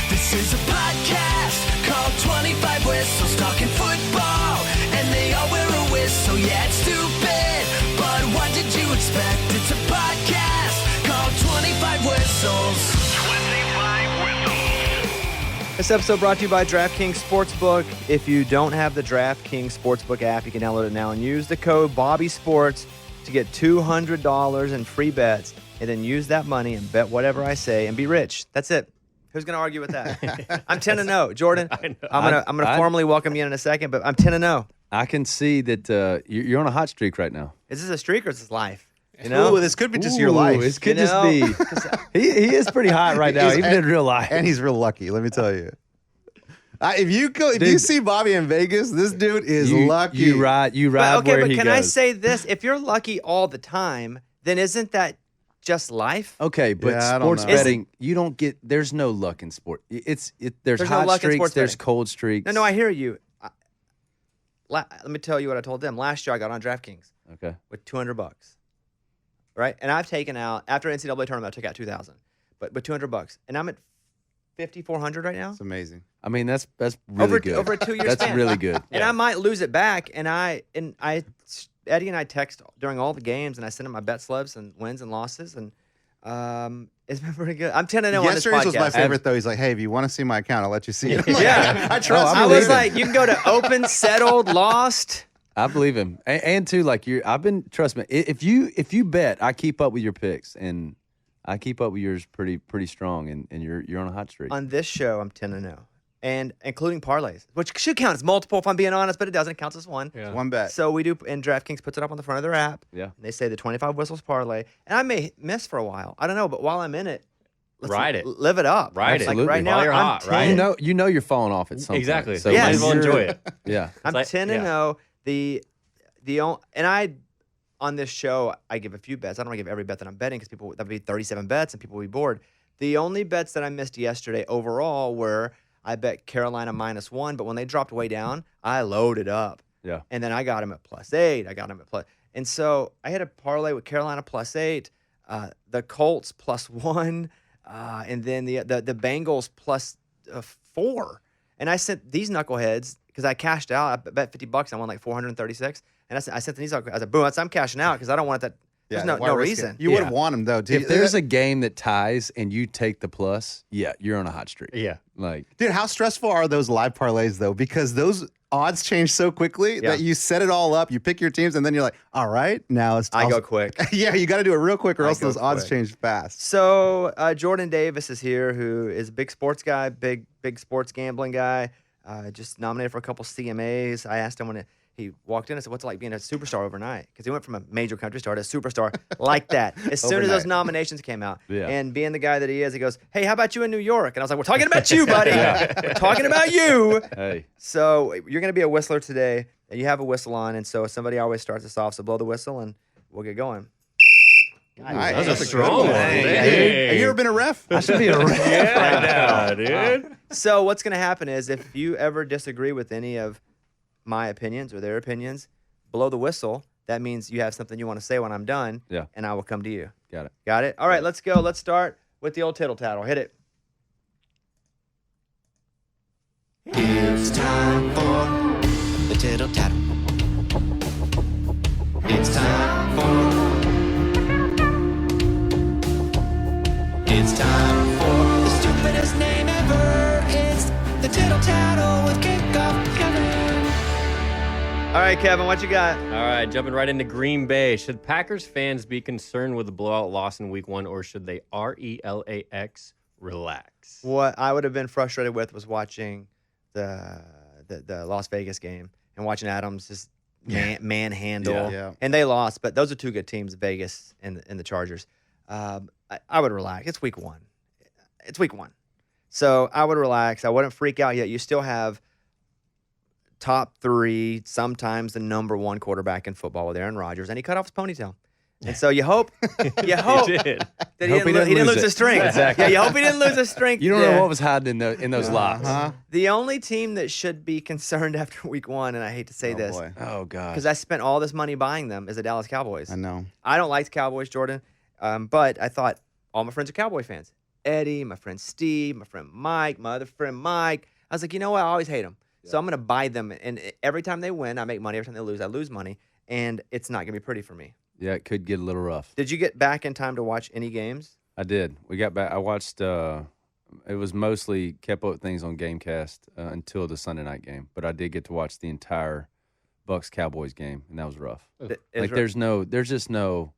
This is a podcast called 25 Whistles, talking football, and they all wear a whistle. Yeah, it's stupid, but what did you expect? It's a podcast called 25 Whistles. 25 Whistles. This episode brought to you by DraftKings Sportsbook. If you don't have the DraftKings Sportsbook app, you can download it now and use the code BobbySports to get $200 in free bets, and then use that money and bet whatever I say and be rich. That's it. Who's going to argue with that? I'm 10-0. Jordan, I'm gonna formally welcome you in a second, but I'm 10-0. I can see that you're on a hot streak right now. Is this a streak or is this life? You know? Ooh, this could be just your life. This could just be. He is pretty hot right now, even in real life. And he's real lucky, let me tell you. If you see Bobby in Vegas, this dude is lucky. You ride where he goes. Can I say this? If you're lucky all the time, then isn't that just life? Okay, but sports betting, you don't get. There's no luck in sport. There's hot no streaks. There's cold streaks. No, I hear you. Let me tell you what I told them. Last year, I got on DraftKings. Okay. With $200, right? And I've taken out after NCAA tournament, I took out $2,000, but $200, and I'm at 5,400 right now. It's amazing. I mean, that's really good. Over a 2-year That's span. really good. And I might lose it back. And Eddie and I text during all the games, and I send him my bet slips and wins and losses, and it's been pretty good. I'm 10-0 on this podcast. Yesterday's was my favorite, though. He's like, hey, if you want to see my account, I'll let you see it. Yeah. I trust I was like, you can go to open, settled, lost. I believe him, and too, like trust me. If you bet, I keep up with your picks, and I keep up with yours pretty strong, and you're on a hot streak. On this show, I'm 10-0. And including parlays, which should count as multiple if I'm being honest, but it doesn't. It counts as one. Yeah. One bet. So we do, and DraftKings puts it up on the front of their app. Yeah. And they say the 25 Whistles parlay. And I may miss for a while. I don't know, but while I'm in it, let's Ride it. Live it up. Ride it. Like right now, While you're I'm hot, 10, right? You know you're falling off at some Exactly. point. So you might as well you're- enjoy it. Yeah. I'm 10-0. And I, on this show, I give a few bets. I don't want to give every bet that I'm betting because that would be 37 bets and people would be bored. The only bets that I missed yesterday overall were I bet Carolina -1, but when they dropped way down, I loaded up. Yeah. And then I got him at +8. And so I had a parlay with Carolina +8, the Colts +1, and then the Bengals +4. And I sent these knuckleheads because I cashed out. I bet $50. I won like 436. And I sent these. I said, boom, I'm cashing out because I don't want that. There's no reason. You would have won him, though. If there's a game that ties and you take the plus, you're on a hot streak. Yeah. Dude, how stressful are those live parlays, though? Because those odds change so quickly that you set it all up, you pick your teams, and then you're like, all right, now it's I go quick. Yeah, you got to do it real quick or else go those odds quick. change fast. So Jordan Davis is here, who is a big sports guy, big sports gambling guy. Just nominated for a couple CMAs. I asked him when he walked in, I said, what's it like being a superstar overnight? Because he went from a major country star to a superstar like that as soon as those nominations came out. Yeah. And being the guy that he is, he goes, hey, how about you in New York? And I was like, we're talking about you, buddy. We're talking about you. Hey. So you're going to be a whistler today. You have a whistle on, and so somebody always starts us off. So blow the whistle, and we'll get going. Nice. That's a strong one. Have you ever been a ref? I should be a ref Yeah, dude. So what's going to happen is if you ever disagree with any of my opinions or their opinions, blow the whistle. That means you have something you want to say when I'm done, and I will come to you. Got it. Got it? All right, let's go. Let's start with the old tittle tattle. Hit it. It's time for the tittle tattle. It's time for the stupidest name ever. It's the tittle tattle with Kickoff Kevin. All right, Kevin, what you got? All right, jumping right into Green Bay. Should Packers fans be concerned with the blowout loss in Week 1, or should they relax? Relax. What I would have been frustrated with was watching the Las Vegas game and watching Adams just manhandle. Yeah. And they lost, but those are two good teams, Vegas and the Chargers. I would relax. It's Week 1. So I would relax. I wouldn't freak out yet. You still have top 3, sometimes the number 1 quarterback in football with Aaron Rodgers, and he cut off his ponytail. And so you hope He did. that he didn't lose his string. Exactly. Yeah, you hope he didn't lose his string. You don't know what was hiding in those locks. The only team that should be concerned after Week 1, and I hate to say this, Boy. Oh, God. because I spent all this money buying them, is the Dallas Cowboys. I know. I don't like the Cowboys, Jordan, but I thought all my friends are Cowboy fans. Eddie, my friend Steve, my friend Mike, my other friend Mike. I was like, you know what? I always hate them. So I'm going to buy them. And every time they win, I make money. Every time they lose, I lose money. And it's not going to be pretty for me. Yeah, it could get a little rough. Did you get back in time to watch any games? I did. We got back. I watched. It was mostly kept up with things on GameCast until the Sunday night game, but I did get to watch the entire Bucks Cowboys game, and that was rough. There's just no.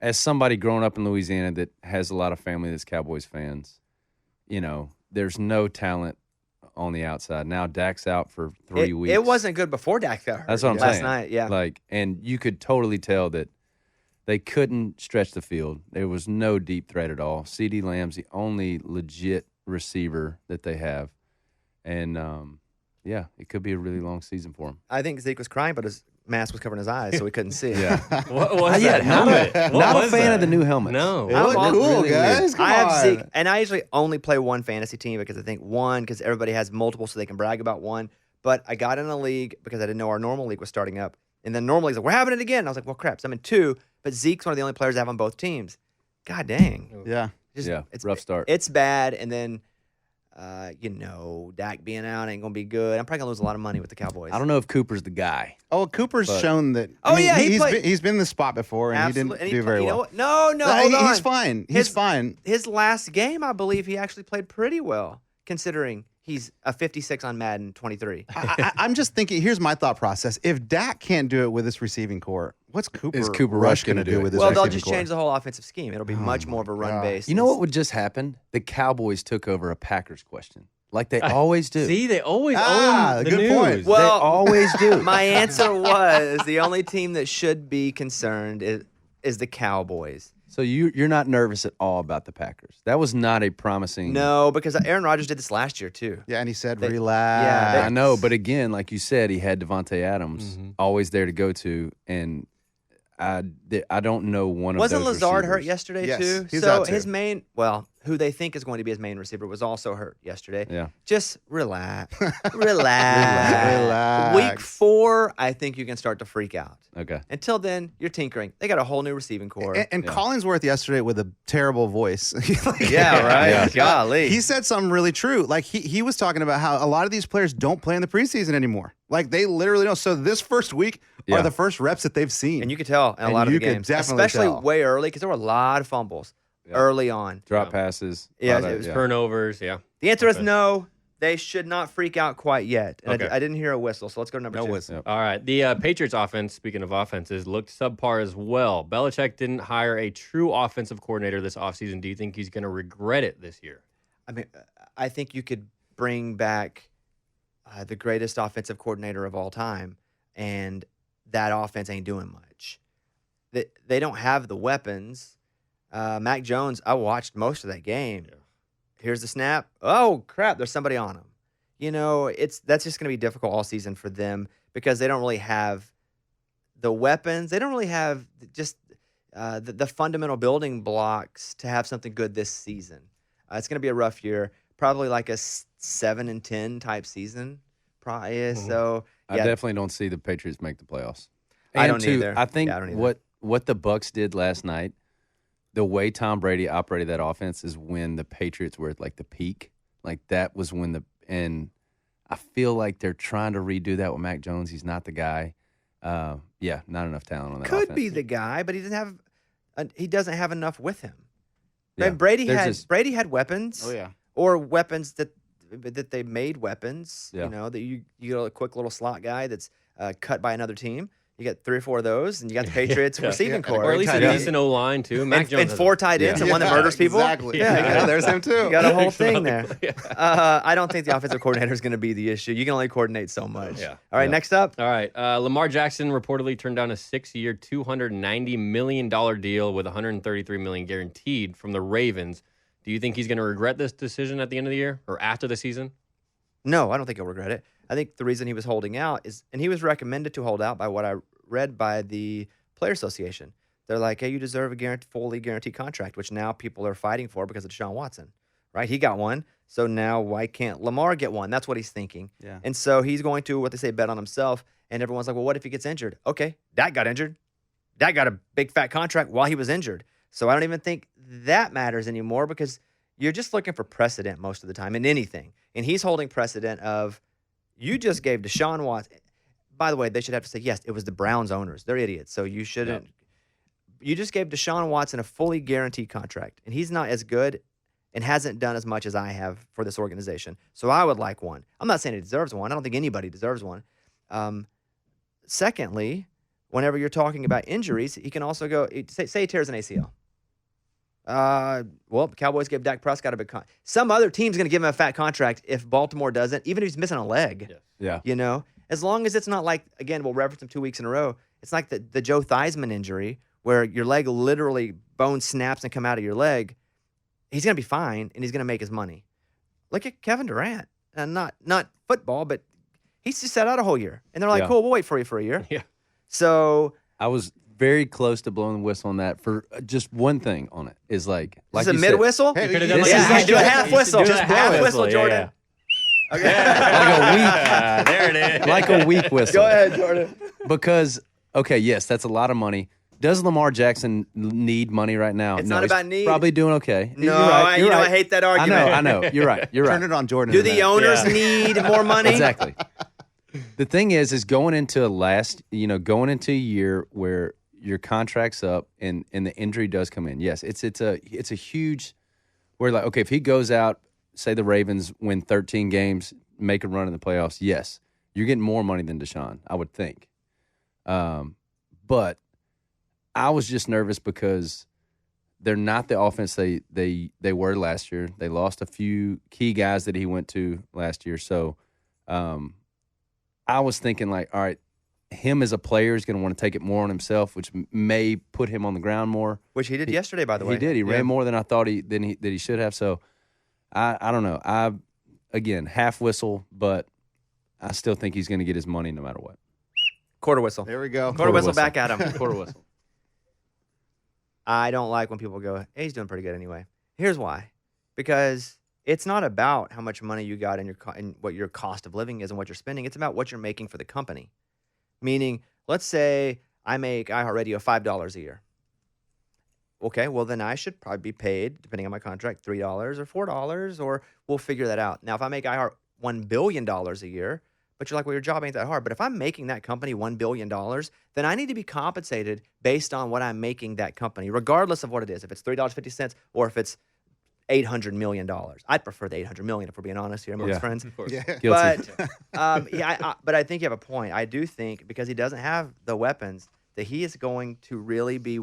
As somebody growing up in Louisiana that has a lot of family that's Cowboys fans, there's no talent on the outside. Now Dak's out for 3 weeks. It wasn't good before Dak got hurt. That's what I'm last saying. night. Yeah, and you could totally tell that they couldn't stretch the field. There was no deep threat at all. CeeDee Lamb's the only legit receiver that they have, and it could be a really long season for him. I think Zeke was crying, but his mask was covering his eyes, so we couldn't see. Yeah, What was that helmet? not a fan of the new helmets. No. It looked I'm cool, really guys. Come I have on. Zeke, and I usually only play one fantasy team because I think because everybody has multiple, so they can brag about one. But I got in a league because I didn't know our normal league was starting up, and then normal league's like, we're having it again. And I was like, well, crap, so I'm in 2, but Zeke's one of the only players I have on both teams. God dang. Yeah. It's rough start. It's bad, and then Dak being out ain't gonna be good. I'm probably gonna lose a lot of money with the Cowboys. I don't know if Cooper's the guy. Oh, Cooper's shown that. He's been in the spot before, and Absolutely. he didn't do very well. What? No, hold on. He's fine. He's fine. His last game, I believe, he actually played pretty well, considering he's a 56 on Madden 23. I'm just thinking. Here's my thought process: if Dak can't do it with this receiving core, what's Is Cooper Rush Rush going to gonna do do with it? this? Well, receiving they'll just core? change the whole offensive scheme. It'll be much more of a run base. You know what would just happen? The Cowboys took over a Packers question, like they always do. See, they always own the good news. point. Well, they always do. My answer was the only team that should be concerned is the Cowboys. So you're not nervous at all about the Packers? That was not a promising. No, because Aaron Rodgers did this last year too. Yeah, and he said, They- "Relax." yeah, I know, but again, like you said, he had Devontae Adams always there to go to, and I don't know one Wasn't of those Lazard hurt receivers. yesterday Yes, too? he's So out too. his who they think is going to be his main receiver, was also hurt yesterday. Yeah. Just relax. Relax. Week 4, I think you can start to freak out. Okay. Until then, you're tinkering. They got a whole new receiving core. And Collinsworth yesterday with a terrible voice. Yeah, right. Golly. He said something really true. Like he was talking about how a lot of these players don't play in the preseason anymore. Like they literally don't. So this first week Yeah. are the first reps that they've seen. And you could tell in a And lot of you the could games, definitely especially tell. way early, because there were a lot of fumbles early on. Drop passes. Yeah, all that, it was Turnovers, yeah. The answer is Okay. no. They should not freak out quite yet. And Okay. I didn't hear a whistle, so let's go to number 2. whistle. All right. The Patriots offense, speaking of offenses, looked subpar as well. Belichick didn't hire a true offensive coordinator this offseason. Do you think he's going to regret it this year? I mean, I think you could bring back the greatest offensive coordinator of all time, and that offense ain't doing much. They don't have the weapons. Mac Jones, I watched most of that game. Yeah. Here's the snap. Oh, crap, there's somebody on him. That's just going to be difficult all season for them because they don't really have the weapons. They don't really have just the fundamental building blocks to have something good this season. It's going to be a rough year, probably like a 7-10 type season. Probably. So I definitely don't see the Patriots make the playoffs. I And don't two, either. I think Yeah, I don't either. what the Bucks did last night, the way Tom Brady operated that offense is when the Patriots were at like the peak. Like that was when and I feel like they're trying to redo that with Mac Jones. He's not the guy. Not enough talent on that Could offense. be the guy, but he doesn't have enough with him. Yeah. And Brady There's Brady had weapons. Oh yeah. Or weapons that they made weapons. Yeah. That you get a quick little slot guy that's cut by another team. You got 3 or 4 of those, and you got the Patriots receiving core. Or at least a tight end. decent O-line, too. Mac and, Jones and has 4 tight ends and one that murders people. Exactly. Yeah. There's him too. You got a whole thing there. I don't think the offensive coordinator is going to be the issue. You can only coordinate so much. Yeah. All right, next up. All right. Lamar Jackson reportedly turned down a 6-year, $290 million deal with $133 million guaranteed from the Ravens. Do you think he's going to regret this decision at the end of the year or after the season? No, I don't think he'll regret it. I think the reason he was holding out is, and he was recommended to hold out by what I read by the Player Association. They're like, hey, you deserve a fully guaranteed contract, which now people are fighting for because of Deshaun Watson, right? He got one. So now why can't Lamar get one? That's what he's thinking. Yeah. And so he's going to, what they say, bet on himself. And everyone's like, well, what if he gets injured? Okay, Dak got injured. Dak got a big fat contract while he was injured. So I don't even think that matters anymore because you're just looking for precedent most of the time in anything. And he's holding precedent of, you just gave Deshaun Watson. By the way, they should have to say, yes, it was the Browns owners. They're idiots. So you shouldn't. Yep. You just gave Deshaun Watson a fully guaranteed contract. And he's not as good and hasn't done as much as I have for this organization. So I would like one. I'm not saying he deserves one. I don't think anybody deserves one. Secondly, whenever you're talking about injuries, he can also go, say he tears an ACL. Well, the Cowboys gave Dak Prescott a big contract. Some other team's going to give him a fat contract if Baltimore doesn't, even if he's missing a leg. Yeah. You know, as long as it's not like, again, we'll reference him 2 weeks in a row. It's like the Joe Theismann injury where your leg literally bone snaps and come out of your leg. He's going to be fine and he's going to make his money. Look at Kevin Durant, and not football, but he's just sat out a whole year. And they're like, cool, we'll wait for you for a year. Yeah. So I was very close to blowing the whistle on that for just one thing on it is like it's a mid whistle. Hey, could have done do a half whistle. Just half whistle, Jordan. Yeah. Okay. There it is. like a weak whistle. Go ahead, Jordan. Because yes, that's a lot of money. Does Lamar Jackson need money right now? It's no, not he's about need. Probably doing okay. No, You're right. You're right. I hate that argument. I know. You're right. You're right. Turn it on Jordan. Do the owners need more money? Exactly. The thing is going into a year where your contract's up and the injury does come in. Yes, it's a huge. We're like, okay, if he goes out, say the Ravens win 13 games, make a run in the playoffs. Yes, you're getting more money than Deshaun, I would think. But I was just nervous because they're not the offense they were last year. They lost a few key guys that he went to last year. So I was thinking like, all right, him as a player is going to want to take it more on himself, which may put him on the ground more. Which he did yesterday, by the way. He did. He ran more than I thought he should have. So I don't know. Again, half whistle, but I still think he's going to get his money no matter what. Quarter whistle. There we go. Quarter whistle back at him. Quarter whistle. I don't like when people go, hey, he's doing pretty good anyway. Here's why. Because it's not about how much money you got and what your cost of living is and what you're spending. It's about what you're making for the company. Meaning, let's say I make iHeartRadio $5 a year. Okay, well, then I should probably be paid, depending on my contract, $3 or $4, or we'll figure that out. Now, if I make iHeart $1 billion a year, but you're like, well, your job ain't that hard. But if I'm making that company $1 billion, then I need to be compensated based on what I'm making that company, regardless of what it is. If it's $3.50 or if it's $800 million. I'd prefer the $800 million if we're being honest here amongst friends. Of course. Yeah. Guilty. But but I think you have a point. I do think because he doesn't have the weapons that he is going to really be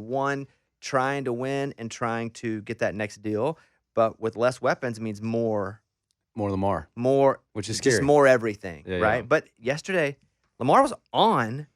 trying to win and trying to get that next deal. But with less weapons means more Lamar. Which is just scary. more everything, right? Yeah. But yesterday, Lamar was on,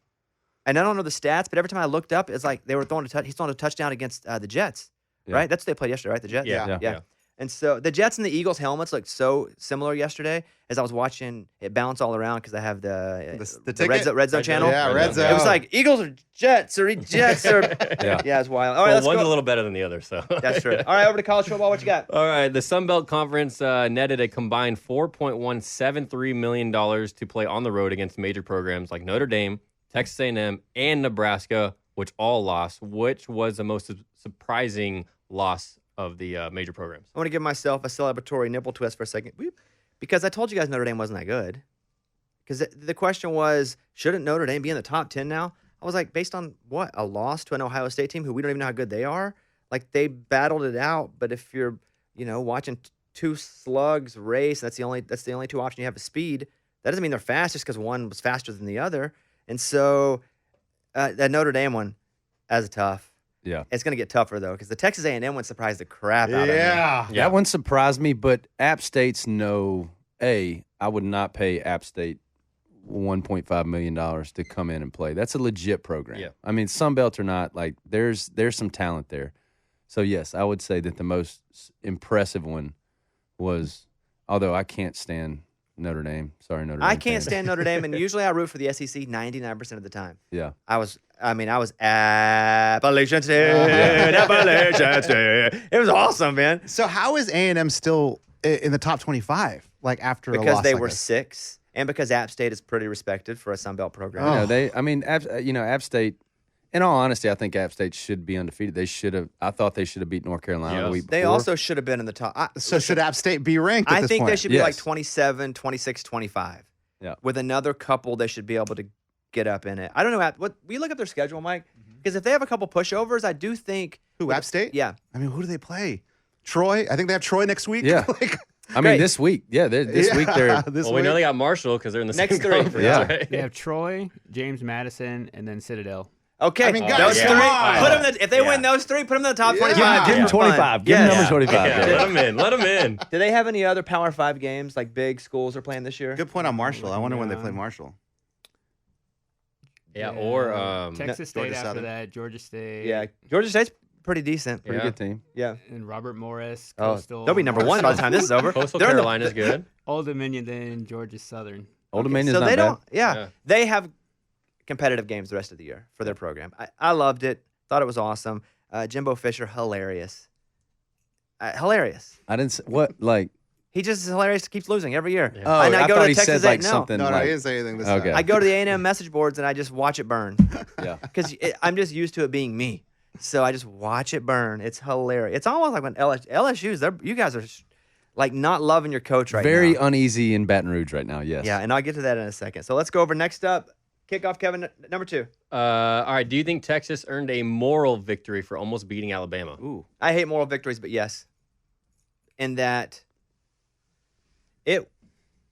and I don't know the stats, but every time I looked up, it's like they were he's throwing a touchdown against the Jets, right? That's what they played yesterday, right? The Jets? Yeah. And so the Jets and the Eagles helmets looked so similar yesterday as I was watching it bounce all around because I have the Red Zone channel. Yeah, Red Zone. It was like Eagles or Jets or Jets or yeah, it's wild. All right, Well, let's one's go. a little better than the other, so. That's true. All right, over to college football. What you got? All right, the Sun Belt Conference netted a combined $4.173 million to play on the road against major programs like Notre Dame, Texas A&M, and Nebraska, which all lost. Which was the most surprising loss of the major programs? I want to give myself a celebratory nipple twist for a second. Because I told you guys Notre Dame wasn't that good. Because the question was, shouldn't Notre Dame be in the top 10 now? I was like, based on what? A loss to an Ohio State team who we don't even know how good they are? Like, they battled it out, but if you're, watching two slugs race, that's the only two options you have is speed. That doesn't mean they're fast just because one was faster than the other. And so that Notre Dame one, that's tough. Yeah. It's going to get tougher, though, because the Texas A&M one surprised the crap out of me. Yeah. That one surprised me, but App State's I would not pay App State $1.5 million to come in and play. That's a legit program. Yeah. I mean, Sun Belt or not, like there's some talent there. So, yes, I would say that the most impressive one was, although I can't stand Notre Dame. Sorry, Notre Dame. I can't fans. stand Notre Dame, and usually I root for the SEC 99% of the time. Yeah. I was Appalachian State, Appalachian State. It was awesome, man. So how is A&M still in the top 25? Like after a Because loss they like were this? 6, and because App State is pretty respected for a Sun Belt program. App State In all honesty, I think App State should be undefeated. They should have. I thought they should have beat North Carolina the week before. They also should have been in the top. So should App State be ranked at I this think point? they should be Yes. like 27, 26, 25. Yeah. With another couple, they should be able to get up in it. I don't know. What will you look at their schedule, Mike? Because if they have a couple pushovers, I do think. Who, App State? Yeah. I mean, who do they play? Troy? I think they have Troy next week. Yeah. I mean, Great. this week. Yeah, this week they're. Well, we know they got Marshall because they're in the Next same three. conference. Yeah. Right? They have Troy, James Madison, and then Citadel. Okay. I mean, guys, those yeah. three. Yeah. Put them. If they win those three, put them in the top 25. Give them Have fun. 25. Give them Yes. number 25. Yeah, Yeah. let them in. Let them in. Do they have any other Power 5 games like big schools are playing this year? Good point on Marshall. I wonder when they play Marshall. Yeah, or Texas State Georgia after Southern. that, Georgia State. Yeah. Georgia State's pretty decent. Pretty good team. Yeah. And Robert Morris, Oh, Coastal. they'll be number one by the time this is over. Coastal They're in the- Carolina's good. Old Dominion, then Georgia Southern. Old Okay, Dominion's so not they bad. don't. Yeah, Yeah. they have competitive games the rest of the year for their program. I loved it. Thought it was awesome. Jimbo Fisher, hilarious. Hilarious. I didn't. What like? He just is hilarious. Keeps losing every year. Yeah. Oh, and I go thought to he Texas said like A&M. No. something. No, like, he didn't say anything this Okay. time. I go to the A&M message boards and I just watch it burn Yeah. because I'm just used to it being me. So I just watch it burn. It's hilarious. It's almost like when LSU's. You guys are like not loving your coach right Very now. uneasy in Baton Rouge right now. Yes. Yeah, and I'll get to that in a second. So let's go over next up. Kickoff Kevin, number 2. All right. Do you think Texas earned a moral victory for almost beating Alabama? Ooh, I hate moral victories, but yes, in that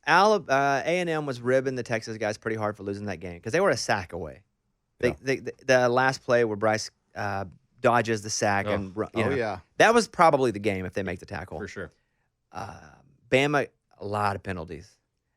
A&M was ribbing the Texas guys pretty hard for losing that game because they were a sack away. The last play where Bryce dodges the sack and yeah. that was probably the game if they make the tackle. For sure. Bama, a lot of penalties.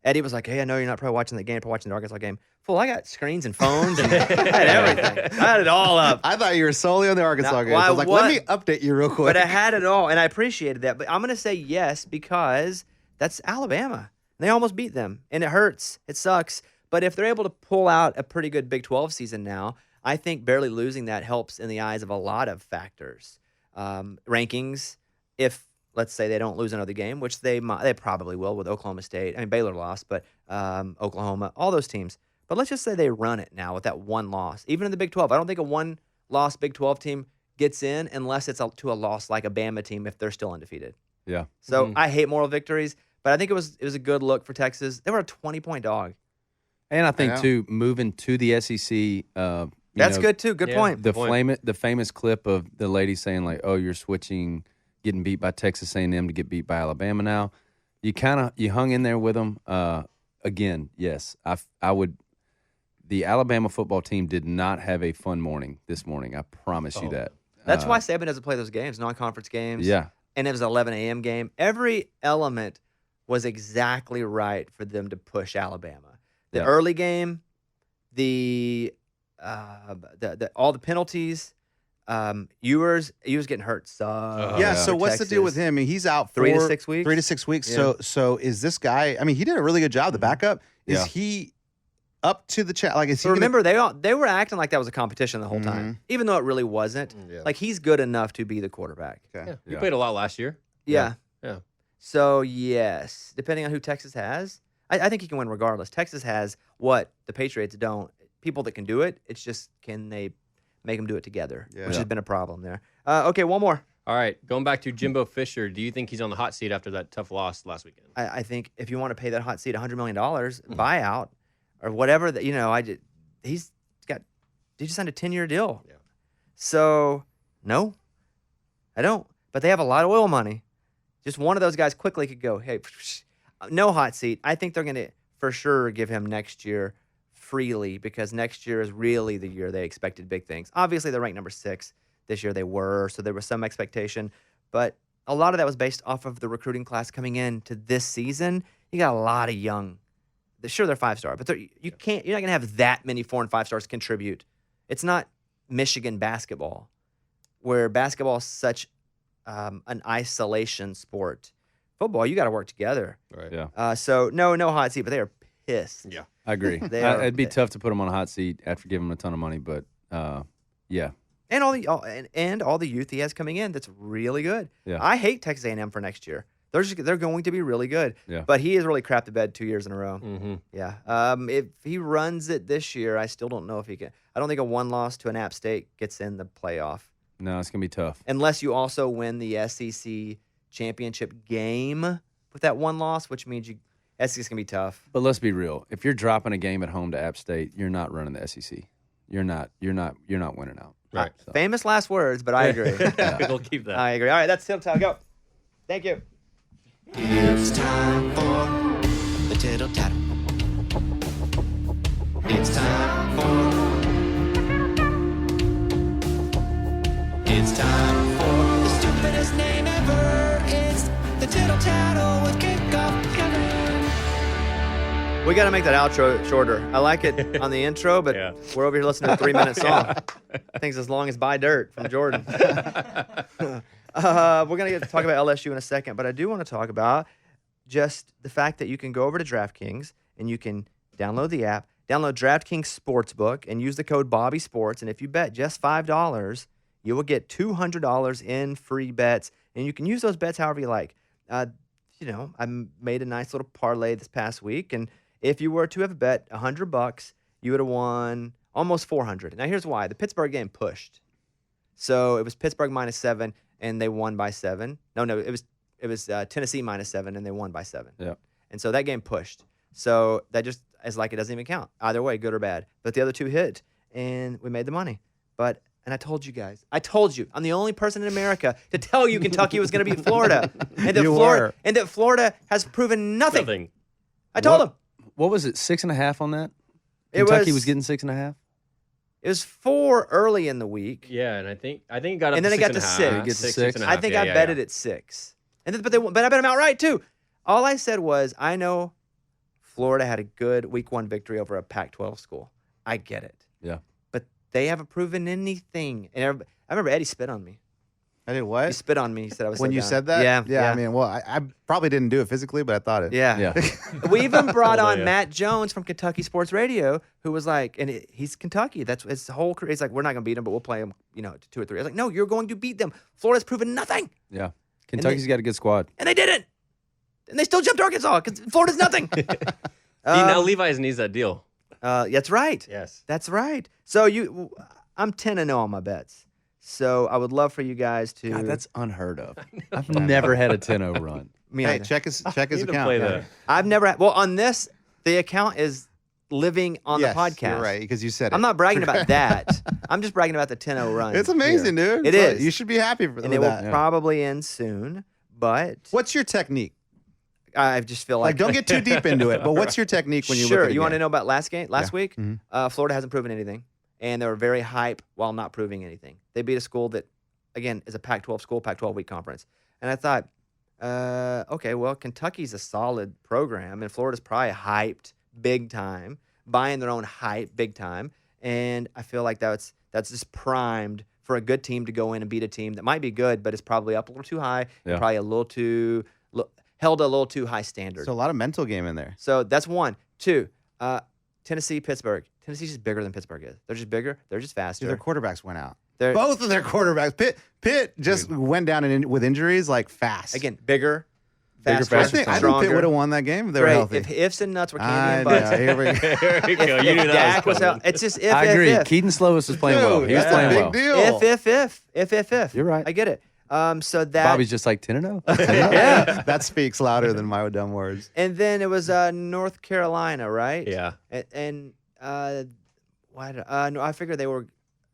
Eddie was like, "Hey, I know you're not probably watching the game, probably watching the Arkansas game. Fool, I got screens and phones and I had everything. I had it all up." I thought you were solely on the Arkansas Now, game. why- I was like, what? let me update you real quick. But I had it all, and I appreciated that. But I'm going to say yes because that's Alabama. They almost beat them, and it hurts. It sucks. But if they're able to pull out a pretty good Big 12 season now, I think barely losing that helps in the eyes of a lot of factors. Rankings, if, let's say, they don't lose another game, which they probably will with Oklahoma State. I mean, Baylor lost, but Oklahoma, all those teams. But let's just say they run it now with that one loss. Even in the Big 12, I don't think a one-loss Big 12 team gets in unless it's to a loss like a Bama team if they're still undefeated. Yeah. So I hate moral victories, but I think it was a good look for Texas. They were a 20-point dog. And I think I know. too, moving to the SEC. That's good too. Good point. The famous clip of the lady saying like, "Oh, you're switching, getting beat by Texas A&M to get beat by Alabama now." You hung in there with them. Again, yes, I would. The Alabama football team did not have a fun morning this morning. I promise you that. That's why Saban doesn't play those games, non-conference games. Yeah. And it was an 11 a.m. game. Every element was exactly right for them to push Alabama. The Yeah. early game, all the penalties. Ewers getting hurt. yeah. So what's the deal with him? I mean, he's out 3 to 6 weeks. 3 to 6 weeks. Yeah. So is this guy? I mean, he did a really good job. The backup is Yeah. he up to the chat? Like, is he? So remember, they were acting like that was a competition the whole time, even though it really wasn't. Yeah. Like he's good enough to be the quarterback. Okay. Yeah. He Yeah. played a lot last year. Yeah. Yeah. So yes, depending on who Texas has, I think he can win regardless. Texas has what the Patriots don't. People that can do it. It's just can they make them do it together, Yeah. which has been a problem there. Okay, one more. All right. Going back to Jimbo Fisher, do you think he's on the hot seat after that tough loss last weekend? I think if you want to pay that hot seat $100 million buyout or whatever that he just signed a 10-year deal. Yeah. So no, I don't. But they have a lot of oil money. Just one of those guys quickly could go, hey, no hot seat. I think they're going to for sure give him next year freely because next year is really the year they expected big things. Obviously, they're ranked number 6. This year they were, so there was some expectation. But a lot of that was based off of the recruiting class coming in to this season. You got a lot of young. Sure, they're 5-star, but you're not going to have that many 4 and 5 stars contribute. It's not Michigan basketball, where basketball is such an isolation sport. Football, you got to work together. Right. Yeah. So no hot seat, but they are pissed. Yeah. I agree. It'd be tough to put him on a hot seat after giving him a ton of money, but yeah. And all the youth he has coming in that's really good. Yeah. I hate Texas A&M for next year. They're going to be really good. Yeah. But he has really crapped the bed 2 years in a row. Mm-hmm. Yeah. If he runs it this year, I still don't know if he can. I don't think a one loss to an App State gets in the playoff. No, it's gonna be tough. Unless you also win the SEC championship game with that one loss, which means SEC's gonna be tough. But let's be real. If you're dropping a game at home to App State, you're not running the SEC. You're not winning out. Right. So. Famous last words, but I agree. We'll keep that. I agree. All right, that's Tittle Tattle. Go. Thank you. It's time for the Tittle Tattle. It's time for. It's time for the stupidest name ever. It's the Tittle Tattle with Kickoff Kevin. We got to make that outro shorter. I like it on the intro, but Yeah. we're over here listening to a 3-minute song. Things as long as Buy Dirt from Jordan. We're going to get to talk about LSU in a second, but I do want to talk about just the fact that you can go over to DraftKings and you can download the app, download DraftKings Sportsbook, and use the code BobbySports. And if you bet just $5, you will get $200 in free bets, and you can use those bets however you like. I made a nice little parlay this past week, and if you were to have bet $100, you would have won almost $400. Now here's why: the Pittsburgh game pushed, so it was Pittsburgh -7, and they won by 7. No, it was Tennessee -7, and they won by 7. Yeah. And so that game pushed. So that just is like it doesn't even count either way, good or bad. But the other two hit, and we made the money. And I told you guys, I'm the only person in America to tell you Kentucky was going to beat Florida, and that Florida has proven nothing. I told them. What was it? 6.5 on that? It Kentucky was getting 6.5. It was 4 early in the week. Yeah, and I think it got up And then to it got to 6.5. 6. It gets to 6. I think I betted at 6. But I bet them outright too. All I said was, I know Florida had a good week 1 victory over a Pac-12 school. I get it. Yeah. But they haven't proven anything. And I remember Eddie spit on me. I did He what? spit on me. He said I was When so you dumb. said that? Yeah. I mean, well, I probably didn't do it physically, but I thought it. Yeah. Yeah. We even brought on Yeah. Matt Jones from Kentucky Sports Radio, who was like, he's Kentucky. That's his whole career. He's like, we're not going to beat them, but we'll play them, 2 or 3. I was like, no, you're going to beat them. Florida's proven nothing. Yeah. Kentucky's got a good squad. And they didn't. And they still jumped Arkansas because Florida's nothing. Now Levi's needs that deal. That's right. Yes. That's right. So I'm 10-0 on my bets. So I would love for you guys to. God, that's unheard of. I've never had a 10-0 run. Me Hey, either. check his Need to account. play Yeah. that. I've never. Well, on this, the account is living on Yes, the podcast. You're right, because you said it. I'm not bragging about that. I'm just bragging about the 10-0 run. It's amazing, here. dude. It It's is. You should be happy for And it will that. probably end soon. But What's your technique? I just feel Like, like. don't get too deep into it, but what's your technique when you Sure. look at a You want to game? know about last week? Mhm. Florida hasn't proven anything. And they were very hype while not proving anything. They beat a school that, again, is a Pac-12 school, Pac-12 week conference. And I thought, okay, well, Kentucky's a solid program, and Florida's probably hyped big time, buying their own hype big time. And I feel like that's just primed for a good team to go in and beat a team that might be good, but is probably up a little too high, and Yeah. probably a little too held a little too high standard. So a lot of mental game in there. So that's 1. 2, Tennessee, Pittsburgh. Tennessee's just bigger than Pittsburgh is. They're just bigger. They're just faster. Dude, their quarterbacks went out. They're Both of their quarterbacks. Pitt just went down with injuries like fast. again bigger, Bigger, faster, I faster, think stronger. Pitt would have won that game if they were Great. healthy. If ifs and nuts were candy I and know. butts. Here we go. There we go. You If knew that Dak was coming. out, it's just if. I agree. If. Keaton Slovis was playing well. He was that's playing a big well. deal. If. You're right. I get it. So that. Bobby's just like 10-0. Yeah. That speaks louder than my dumb words. And then it was North Carolina, right? Yeah. And why? No, I figured they were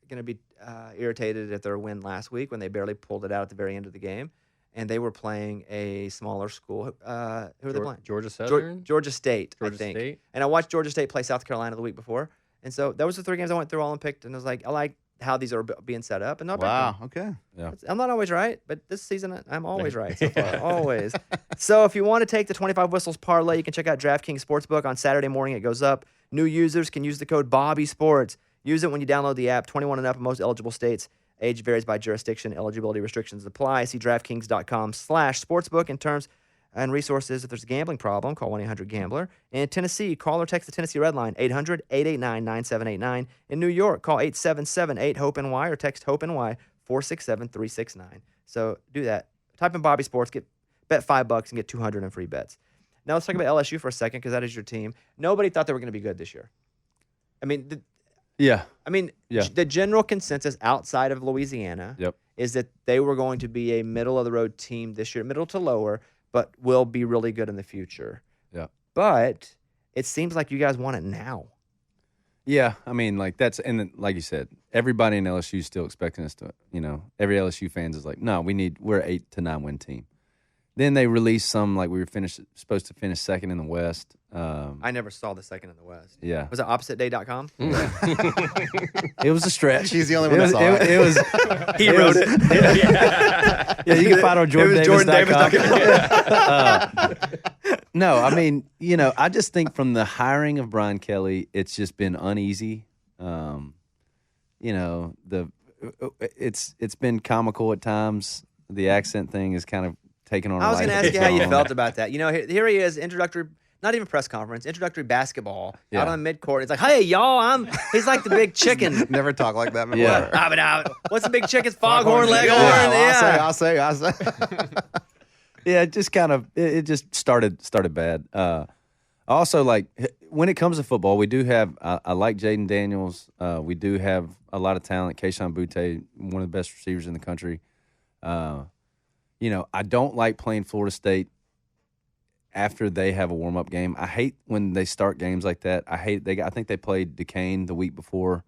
going to be irritated at their win last week when they barely pulled it out at the very end of the game, and they were playing a smaller school. Who are they playing? Georgia Southern? Georgia State, Georgia I think. State? And I watched Georgia State play South Carolina the week before, and so those are the 3 games I went through all and picked, and I was like, I like how these are being set up, and not Wow. Okay. I'm not always right, but this season I'm always right so far, always. So if you want to take the 25 Whistles parlay, you can check out DraftKings Sportsbook on Saturday morning. It goes up. New users can use the code BobbySports. Use it when you download the app. 21 and up in most eligible states. Age varies by jurisdiction. Eligibility restrictions apply. See DraftKings.com/sportsbook in terms and resources. If there's a gambling problem, call 1-800-GAMBLER. In Tennessee, call or text the Tennessee Red Line, 800-889-9789. In New York, call 877-8-HOPE-NY or text HOPE-NY 467-369. So do that. Type in Bobby Sports. Get Bet $5 and get 200 in free bets. Now let's talk about LSU for a second because that is your team. Nobody thought they were going to be good this year. I mean, Yeah. the general consensus outside of Louisiana is that they were going to be a middle-of-the-road team this year, middle to lower, but will be really good in the future. Yeah. But it seems like you guys want it now. Yeah, I mean, like and then, like you said, everybody in LSU is still expecting us to, every LSU fans is like, no, we're 8 to 9 win team. Then they released some, like we were supposed to finish second in the West. I never saw the second in the West. Yeah. Was it oppositeday.com? It was a stretch. He's the only one that saw it. It was. He wrote it. Yeah, you can find it on JordanDavis.com. No, I mean, I just think from the hiring of Brian Kelly, it's just been uneasy. It's been comical at times. The accent thing is kind of taken on. I was going to ask you how you felt about that. Here he is, introductory, not even press conference, introductory basketball out on midcourt. It's like, hey, y'all, he's like the big chicken. Never talk like that before. Yeah. What's the big chicken's foghorn leghorn? Yeah. I'll say. Yeah, it just kind of it just started bad. Also, like when it comes to football, we do have I like Jaden Daniels. We do have a lot of talent. Kayshon Boutte, one of the best receivers in the country. I don't like playing Florida State after they have a warm up game. I hate when they start games like that. I think they played Duquesne the week before,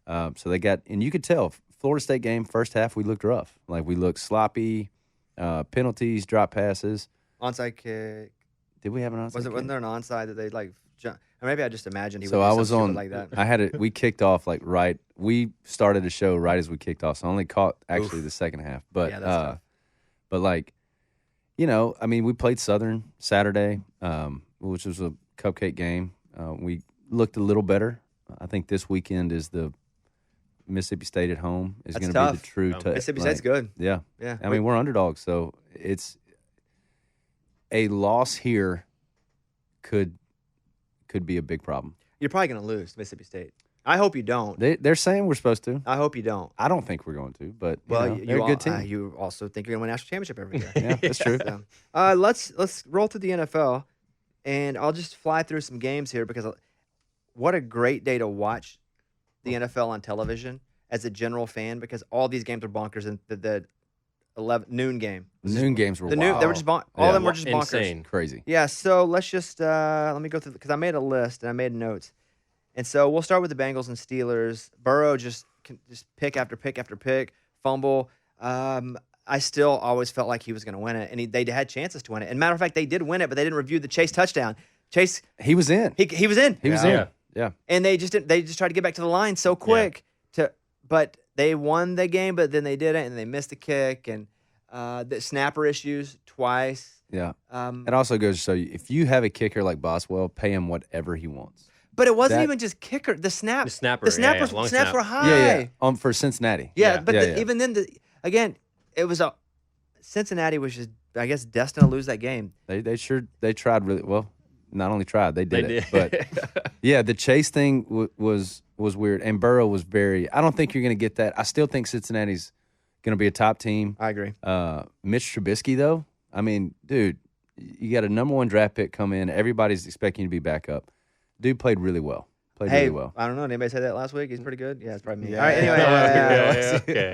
so they got, and you could tell Florida State game first half we looked rough, like we looked sloppy. Penalties, drop passes, onside kick. Did we have an onside? Wasn't there an onside that they like? Or maybe I just imagined he would. So do I was something on. like that. I had it. We kicked off like right. We started the show right as we kicked off. So I only caught actually the second half. But Yeah, that's tough. but like, I mean, we played Southern Saturday, which was a cupcake game. We looked a little better. I think this weekend is the Mississippi State at home is going to be the true test. Mississippi State's good. Yeah. Yeah. I mean, we're underdogs, so it's a loss here could be a big problem. You're probably going to lose to Mississippi State. I hope you don't. They're saying we're supposed to. I hope you don't. I don't think we're going to, but Well, they're a good team. You also think you're going to win a national championship every year. Yeah, that's true. So, let's roll to the NFL, and I'll just fly through some games here because what a great day to watch the NFL on television as a general fan, because all these games are bonkers. And the 11 noon game, Noon games were they wild. were just all of them were just bonkers. Insane. Crazy. Yeah, so let's just let me go through because I made a list and I made notes, and so we'll start with the Bengals and Steelers. Burrow just pick after pick after pick, fumble. I still always felt like he was going to win it, and they had chances to win it. And matter of fact, they did win it, but they didn't review the Chase touchdown. Chase, He was in. he was in. He was in. Yeah. And they just tried to get back to the line so quick but they won the game, but then they didn't, and they missed the kick and the snapper issues twice. Yeah. It also goes to show you, if you have a kicker like Boswell, pay him whatever he wants. But it wasn't even just kicker. The snapper. Long snaps snap. were high. Yeah. For Cincinnati. But even then, again, it was Cincinnati was just, I guess, destined to lose that game. They tried really well. Not only tried, they did it. did. But yeah, the Chase thing was weird, and Burrow was very. I don't think you're going to get that. I still think Cincinnati's going to be a top team. I agree. Mitch Trubisky, though, I mean, dude, you got a number 1 draft pick come in. Everybody's expecting you to be back up. Dude played really well. Really well. I don't know. Did anybody say that last week? He's pretty good. Yeah, it's probably me. Yeah. All right. Anyway, Okay.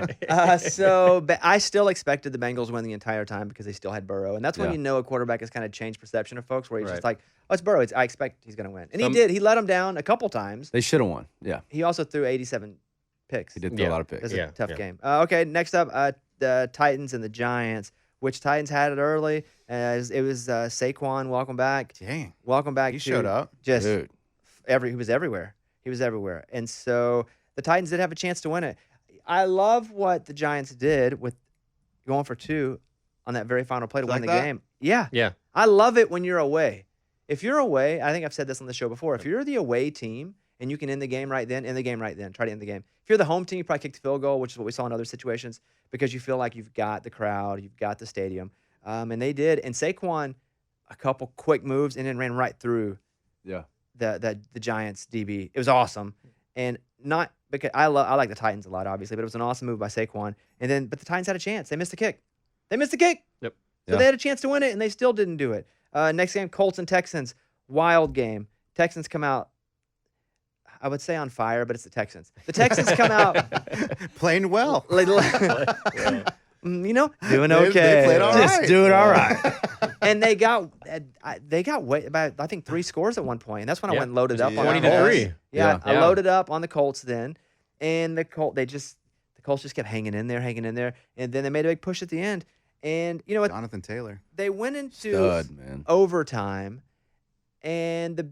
but I still expected the Bengals to win the entire time because they still had Burrow, and that's when Yeah. you know a quarterback has kind of changed perception of folks, where he's just Right. like, "Oh, it's Burrow. I expect he's going to win," and he did. He let him down a couple times. They should have won. Yeah, He also threw 87 picks. he did throw a lot of picks. It's a Yeah, tough yeah. game. Okay, next up, the Titans and the Giants. Which Titans had it early? It was Saquon. Welcome back. Dang. Welcome back. He to showed up. Just Dude. he was everywhere. He was everywhere. And so the Titans did have a chance to win it. I love what the Giants did with going for 2 on that very final play to You win like the that? game. Yeah. Yeah. I love it when you're away. If you're away, I think I've said this on the show before. If you're the away team and you can end the game right then, try to end the game. If you're the home team, you probably kick the field goal, which is what we saw in other situations, because you feel like you've got the crowd, you've got the stadium. And they did. And Saquon, a couple quick moves and then ran right through Yeah. the Giants DB. It was awesome. And not because I like the Titans a lot, obviously, but it was an awesome move by Saquon. But the Titans had a chance. They missed the kick. Yep. So they had a chance to win it, and they still didn't do it. Next game, Colts and Texans. Wild game. Texans come out, I would say on fire, but it's the Texans. The Texans come out. Playing well. Doing okay. They played all Just right. doing all right. And they got way about, I think, 3 scores at one point. And that's when I went and loaded up on the 20 to Colts. 3. Yeah, I Yeah. loaded up on the Colts then. And the Colts just kept hanging in there. And then they made a big push at the end. And you know what? Jonathan Taylor. They went into Stud, man. overtime. And the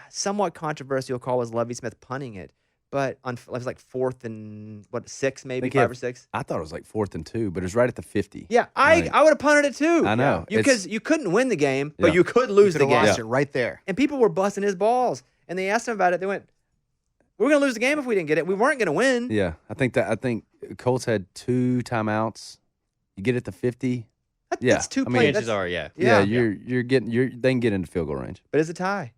somewhat controversial call was Lovie Smith punting it. But it was like 4th and 6, maybe 5 or 6. I thought it was like 4th and 2, but it's right at the 50. Yeah, I would have punted it too. I know. Because you couldn't win the game, but Yeah. you could lose the Could have game. lost it right there. And people were busting his balls. And they asked him about it. They went, "We're going to lose the game if we didn't get it. We weren't going to win." Yeah, I think Colts had 2 timeouts. You get it to 50. That's 2 plays. Chances are, yeah. Yeah. You're getting they can get into field goal range. But it's a tie.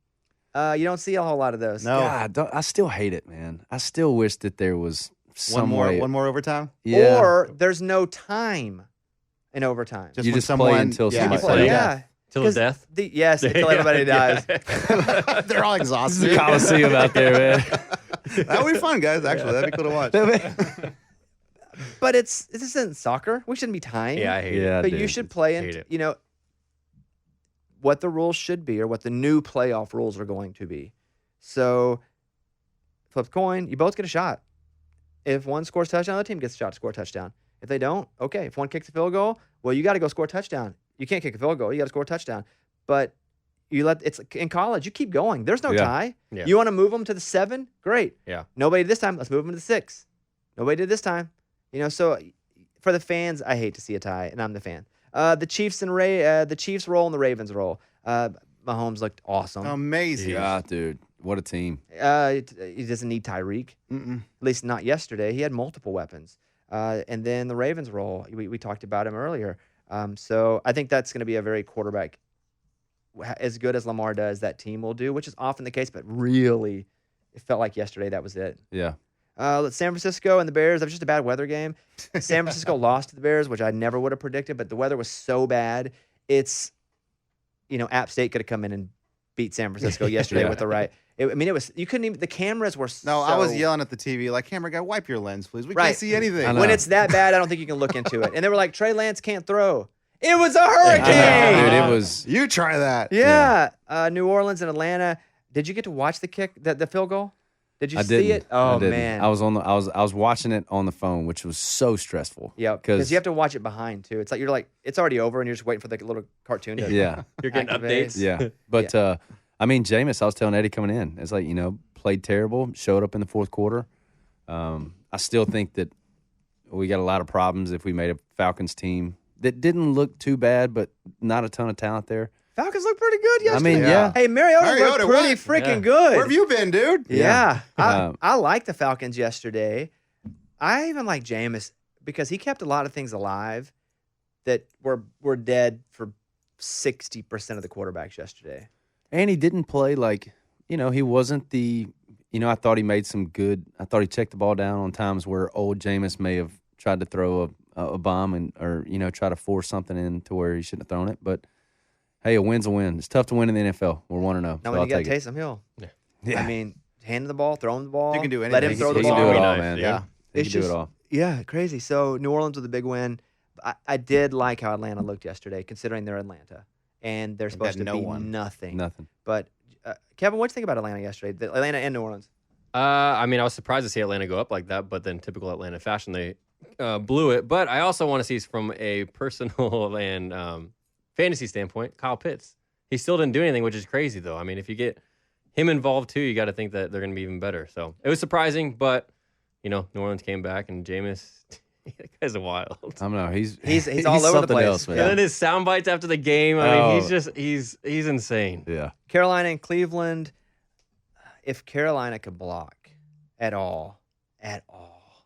You don't see a whole lot of those. No. God, I still hate it, man. I still wish that there was some way. One more overtime. Yeah. Or there's no time in overtime. Just You when just play someone until yeah, somebody you play plays. Yeah. Till 'Cause death. Yes, until everybody dies. They're all exhausted. Coliseum out there, man. That would be fun, guys. Actually, that'd be cool to watch. But this isn't soccer. We shouldn't be tying. Yeah, I hate Yeah. it. But you should play hate and it. what the rules should be or what the new playoff rules are going to be. So flip the coin, you both get a shot. If one scores a touchdown, the other team gets a shot to score a touchdown. If they don't, okay. If one kicks a field goal, well, you got to go score a touchdown. You can't kick a field goal. You got to score a touchdown. But it's in college, you keep going. There's no Yeah. tie. Yeah. You want to move them to the 7? Great. Yeah. Nobody this time. Let's move them to the 6. Nobody did this time. So for the fans, I hate to see a tie, and I'm the fan. The Chiefs the Chiefs roll and the Ravens roll. Mahomes looked awesome. Amazing. Yeah, dude. What a team. He doesn't need Tyreek. Mm-mm. At least not yesterday. He had multiple weapons. And then the Ravens roll. We talked about him earlier. So I think that's going to be a very quarterback as good as Lamar does. That team will do, which is often the case. But really, it felt like yesterday that was it. Yeah. San Francisco and the Bears. That was just a bad weather game. San Francisco lost to the Bears, which I never would have predicted. But the weather was so bad. It's App State could have come in and beat San Francisco yesterday Yeah. with the right. It was you couldn't even. The cameras were No, I was so- yelling at the TV like, "Camera guy, wipe your lens, please. We Right. can't see anything." I know. When it's that bad, I don't think you can look into it. And they were like, Trey Lance can't throw. It was a I know, hurricane. dude, it was. You try that. Yeah. New Orleans and Atlanta. Did you get to watch the kick, the field goal? Did you I see didn't. it? Oh I didn't. man. I was watching it on the phone, which was so stressful. Yeah, because you have to watch it behind too. It's like it's already over, and you're just waiting for the little cartoon to. Yeah. You're getting Activate. updates. Yeah. But Jameis, I was telling Eddie coming in, it's like, played terrible, showed up in the fourth quarter. I still think that we got a lot of problems if we made a Falcons team that didn't look too bad, but not a ton of talent there. Falcons look pretty good yesterday. I mean, yeah. Hey, Mariota looked Mariota, pretty what? freaking Yeah. good. Where have you been, dude? Yeah. Yeah. I like the Falcons yesterday. I even like Jameis because he kept a lot of things alive that were dead for 60% of the quarterbacks yesterday. And he didn't play like, he wasn't the, I thought he made some good, I thought he checked the ball down on times where old Jameis may have tried to throw a bomb or try to force something in to where he shouldn't have thrown it. But hey, a win's a win. It's tough to win in the NFL. We're 1-0. Now So when I'll you got take it. Taysom Hill, Yeah. I mean, handing the ball, throwing the ball. You can do Let him anything. throw the He ball. can do it all, Nice, man. yeah. He It's can do just- it all. Yeah, crazy. So New Orleans with a big win. I did like how Atlanta looked yesterday, considering they're Atlanta and they're supposed to no be one. nothing. Nothing. But Kevin, what do you think about Atlanta yesterday? Atlanta and New Orleans. I was surprised to see Atlanta go up like that, but then typical Atlanta fashion, they blew it. But I also want to see from a personal and fantasy standpoint, Kyle Pitts. He still didn't do anything, which is crazy, though. I mean, if you get him involved, too, you got to think that they're going to be even better. So it was surprising, but, New Orleans came back, and Jameis, that guy's wild. I don't know. He's all over the something place. else, man. And then his sound bites after the game, he's insane. Yeah. Carolina and Cleveland. If Carolina could block at all,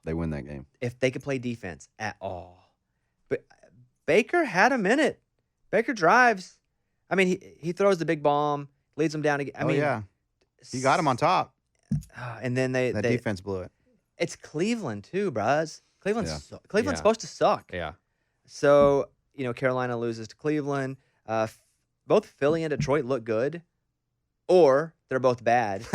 They win that game. if they could play defense at all, but Baker had a minute. Baker drives. I mean, he throws the big bomb, leads them down again. I mean, yeah. He got him on top. And then they Defense blew it. It's Cleveland too, bros. Cleveland's Yeah. Cleveland's Yeah. supposed to suck. Yeah. So Carolina loses to Cleveland. Both Philly and Detroit look good, or they're both bad.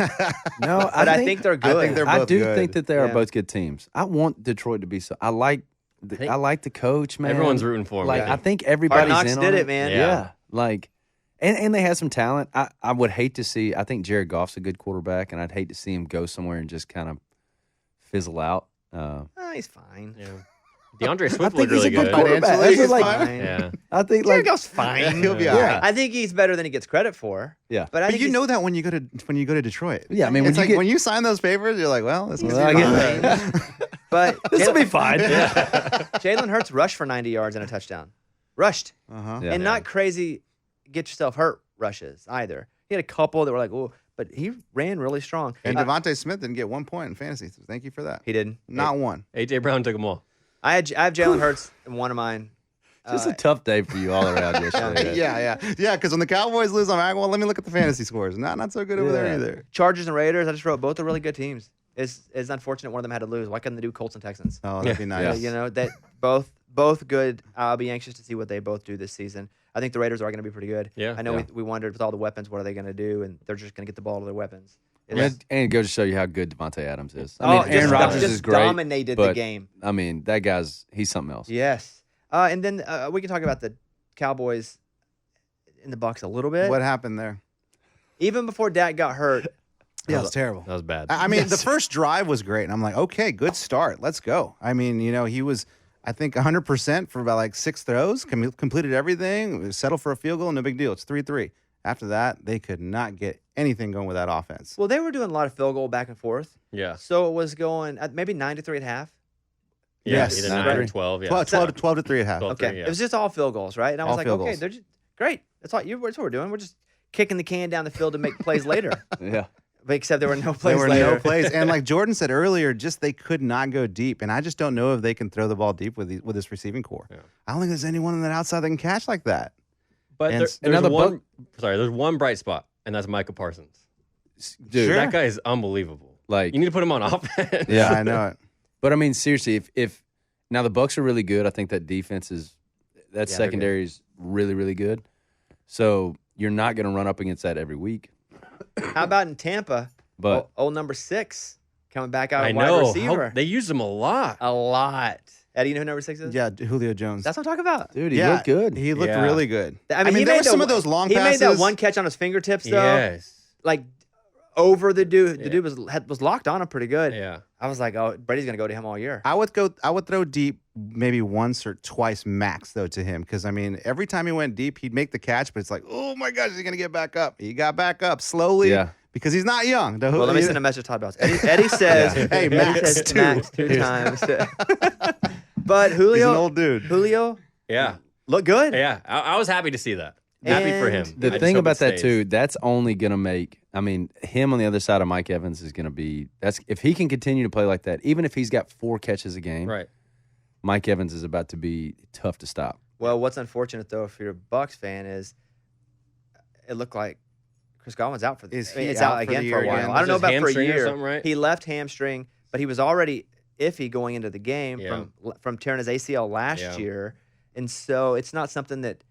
No, But I think they're good. I think they're I both do good. think that they are Yeah. both good teams. I want Detroit to be so. I like the coach, man. Everyone's rooting for him. Like yeah. I think everybody's Knocks in did on it, man. Yeah, like, and they had some talent. I would hate to see. I think Jared Goff's a good quarterback, and I'd hate to see him go somewhere and just kind of fizzle out. He's fine. Yeah. DeAndre Swift think looked really he's a good good. quarterback. Financially, That's he's like- fine. Yeah. I think Jared like Goff's fine. He'll be Yeah. all right. I think he's better than he gets credit for. Yeah. But I think But you he's- know that when you go to Detroit. Yeah, I mean, when it's you like get- when you sign those papers, you're like, well, this is Well, I fine. get But this will be fine. Jalen Hurts rushed for 90 yards and a touchdown. Rushed. Uh-huh. Yeah. And not crazy get yourself hurt rushes either. He had a couple that were like, oh, but he ran really strong. And Devontae Smith didn't get 1 point in fantasy. So thank you for that. He didn't. Not one. AJ Brown took them all. I have Jalen Hurts in one of mine. Just a tough day for you all around yesterday. Yeah. Because when the Cowboys lose, I'm like, well, let me look at the fantasy scores. Not so good over there Yeah. either. Chargers and Raiders, I just wrote both are really good teams. It's unfortunate one of them had to lose. Why couldn't they do Colts and Texans? Oh, that'd be nice. That both good. I'll be anxious to see what they both do this season. I think the Raiders are going to be pretty good. Yeah. I know Yeah. we wondered with all the weapons, what are they going to do? And they're just going to get the ball to their weapons. And it goes to show you how good Devontae Adams is. I Oh, mean, just Aaron Rodgers just is great. dominated the but, game. I mean, that he's something else. Yes. And then we can talk about the Cowboys in the Bucs a little bit. What happened there? Even before Dak got hurt, Yeah, it was terrible. That was bad. I mean, the first drive was great. And I'm like, okay, good start. Let's go. I mean, he was, I think, 100% for about like 6 throws, completed everything, settled for a field goal, no big deal. It's 3-3. After that, they could not get anything going with that offense. well, they were doing a lot of field goal back and forth. Yeah. So it was going at maybe 9-3 at half. Yeah. Yes. Either 9 or Right. 12. Yeah. 12 to 3 at half. 12. Okay. Yeah. It was just all field goals, right? And I was All like, field okay, goals. they're just great. That's what we're doing. We're just kicking the can down the field to make plays later. Yeah. But except there were no There plays were later. no plays. And like Jordan said earlier, just they could not go deep. And I just don't know if they can throw the ball deep with this receiving core. Yeah. I don't think there's anyone on that outside that can catch like that. But And there's another there's one bright spot, and that's Micah Parsons. Dude, Sure. That guy is unbelievable. like, You need to put him on offense. Yeah, I know it. but I mean, seriously, if now the Bucks are really good, I think that defense they're secondary is really, really good. So you're not going to run up against that every week. How about in Tampa? But old number 6 coming back out I at wide know. receiver. They used him a lot. A lot. Eddie, you know who number 6 is? Yeah, Julio Jones. That's what I'm talking about. dude, he yeah, looked good. He looked Yeah. really good. I mean, he there made were some the- of those long He passes. made that one catch on his fingertips, though. Yes. Like over the dude. The Yeah. dude was locked on him pretty good. Yeah. I was like, oh, Brady's gonna go to him all year. I would throw deep maybe once or twice max though to him because I mean every time he went deep he'd make the catch but it's like oh my gosh he's gonna get back up. He got back up slowly Yeah. because he's not young. Well, let me send a message to Todd Bowles. Eddie says, Hey, Eddie max says two. max 2 times. But He's Julio, an old dude. Julio Yeah. looked good. Yeah. I was happy to see that. Happy for him. And The I just thing hope about it that stays. too, that's only gonna make. I mean, him on the other side of Mike Evans is gonna be. That's if he can continue to play like that, even if he's got 4 catches a game. Right. Mike Evans is about to be tough to stop. Well, what's unfortunate though, if you're a Bucks fan, is it looked like Chris Godwin's out for Is I mean, he it's out out for the again year for a while. again? I don't know Was his about for a hamstring or year. something, right? He left hamstring, but he was already iffy going into the game Yeah. from tearing his ACL last Yeah. year, and so it's not something that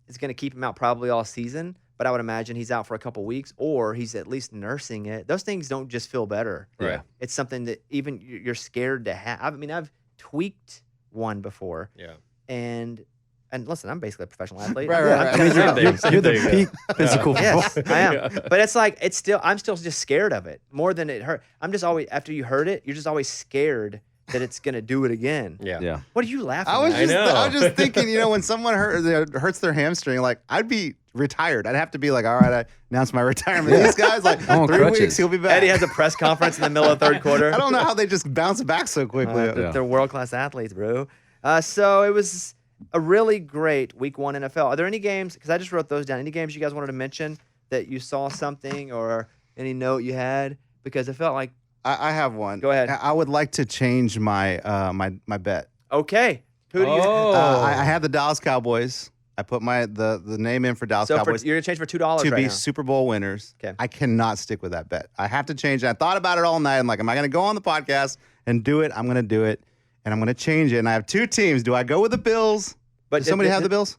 is going to keep him out probably all season. But I would imagine he's out for a couple weeks, or he's at least nursing it. Those things don't just feel better. Right. It's something that even you're scared to have. I mean, I've tweaked one before, Yeah. and listen, I'm basically a professional athlete. Right, I'm- right, I'm right. kinda Same young. thing, same You're the thing, yeah. peak physical. Yes, I am. Yeah. But it's like I'm still just scared of it more than it hurt. I'm just always after you hurt it, you're just always scared that it's gonna do it again. Yeah. Yeah. What are you laughing? I was at? just thinking, when someone hurts their hamstring, like I'd be retired. I'd have to be like, all right, I announced my retirement. These guys, like I'm on 3 crutches. weeks, he'll be back. Eddie has a press conference in the middle of third quarter. I don't know how they just bounce back so quickly. Yeah. They're world class athletes, bro. So it was a really great week 1 NFL. Are there any games? Because I just wrote those down. Any games you guys wanted to mention that you saw something or any note you had? Because it felt like I have one. Go ahead. I would like to change my my bet. okay. Who do you? Oh. I had the Dallas Cowboys. I put the name in for Dallas So Cowboys you're gonna change for $2 to right be now. Super Bowl winners. Okay. I cannot stick with that bet. I have to change it. I thought about it all night. I'm like, am I going to go on the podcast and do it? I'm going to do it, and I'm going to change it. And I have 2 teams. Do I go with the Bills But Does somebody have the Bills?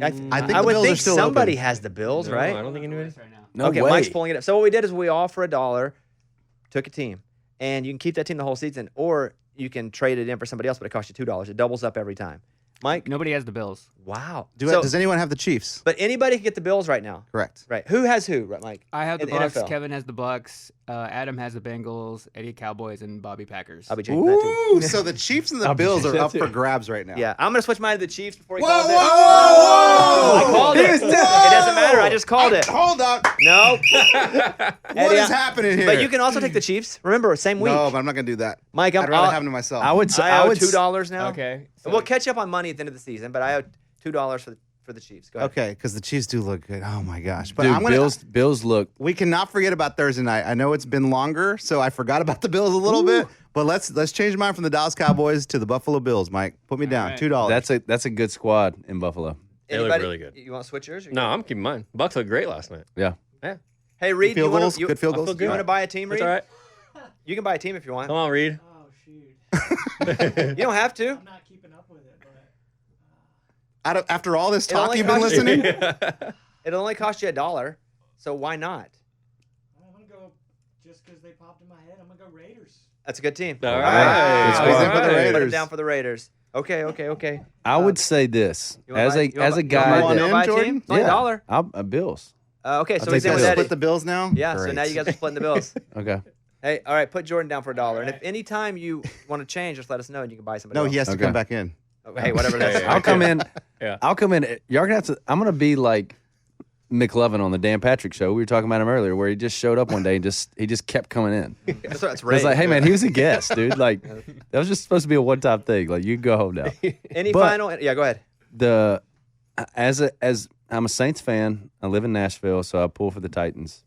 I think I the would Bills are think still somebody open. has the Bills, No, right? I don't think anybody. Right now. No Okay, way. Mike's pulling it up. So what we did is we all for $1 took a team, and you can keep that team the whole season, or you can trade it in for somebody else, but it costs you $2. It doubles up every time. Mike, Nobody has the Bills. wow. Does anyone have the Chiefs? But anybody can get the Bills right now, Correct. right? Who has who, right, Mike? I have the In Bucks. NFL. Kevin has the Bucks. Adam has the Bengals. Eddie Cowboys and Bobby Packers. I'll be changing that too. Ooh, so the Chiefs and the I'll be Bills are changing up that for too. grabs right now. Yeah, I'm gonna switch mine to the Chiefs before he Whoa, calls whoa, it. whoa, I called it. It doesn't matter. I just called it. Hold up. No. What is happening here? But you can also take the Chiefs. Remember, same week. No, but I'm not going to do that. Mike, I'd rather have them to myself. I would say I I owe would $2 now. Okay. So We'll catch up on money at the end of the season, but I owe $2 for the Chiefs. Go ahead. Okay, because the Chiefs do look good. Oh, my gosh. But Dude, I'm gonna, Bills look. we cannot forget about Thursday night. I know it's been longer, so I forgot about the Bills a little bit. But let's change mine from the Dallas Cowboys to the Buffalo Bills, Mike. Put me down. right. $2. That's a good squad in Buffalo. They look Anybody- really good. You want to switch yours? Or No, I'm keeping mine. Bucks looked great last night. Yeah. Yeah. Hey, Reed, Field you want goals? to Good field goals? You want to buy a team, Reed? That's all right. You can buy a team if you want. Come on, Reed. Oh, shoot. You don't have to. I'm not keeping up with it, but After all this It talk only you've been costs you- listening? It'll only cost you $1, so why not? I'm going to go, just because they popped in my head, I'm going to go Raiders. That's a good team. All All right. Squeeze in for the Put it Raiders. down for the Raiders. Okay. I would say this You wanna as buy- a you wanna as a buy- guy you wanna that- buy a Jordan? team? It's only $1. Bills. Okay, I'll so take he's in the with Bills. Eddie. Split the Bills now? Yeah, so Great. now you guys are splitting the bills. Okay. Hey, all right, put Jordan down for $1. And if any time you want to change, just let us know and you can buy somebody No, else. he has to Okay. come back in. Oh, hey, whatever that's. Yeah. I'll come in. Yeah. I'll come in. Y'all gonna have to. I'm gonna be like McLovin on the Dan Patrick show. We were talking about him earlier, where he just showed up one day and he just kept coming in. That's what it's I was like, rated. hey man, he was a guest, dude. Like that was just supposed to be a one-time thing. Like you can go home now. Any but- final? Yeah, go ahead. As I'm a Saints fan, I live in Nashville, so I pull for the Titans.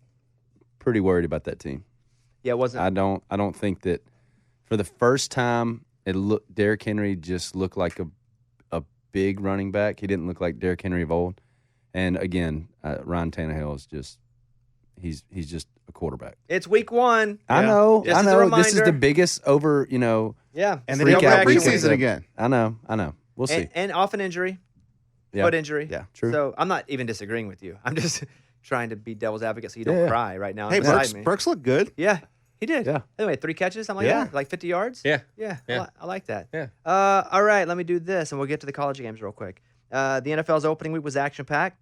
Pretty worried about that team. Yeah, it wasn't. I don't think that for the first time Derrick Henry just looked like a big running back. He didn't look like Derrick Henry of old. And again, Ryan Tannehill is just he's just a quarterback. It's week 1. I know. Just I as a know. This is reminder. the biggest over, Yeah, And then Freak he'll out go weekend. preseason again. I know. We'll see. and off an injury, Yeah. foot injury. Yeah, true. So I'm not even disagreeing with you. I'm just trying to be devil's advocate so you don't Yeah. cry right now. Hey, beside me. Burks looked good. Yeah, he did. Yeah. Anyway, 3 catches, something like Yeah. that, like 50 yards. Yeah. Yeah, Yeah. I like that. Yeah. All right, let me do this, and we'll get to the college games real quick. The NFL's opening week was action-packed.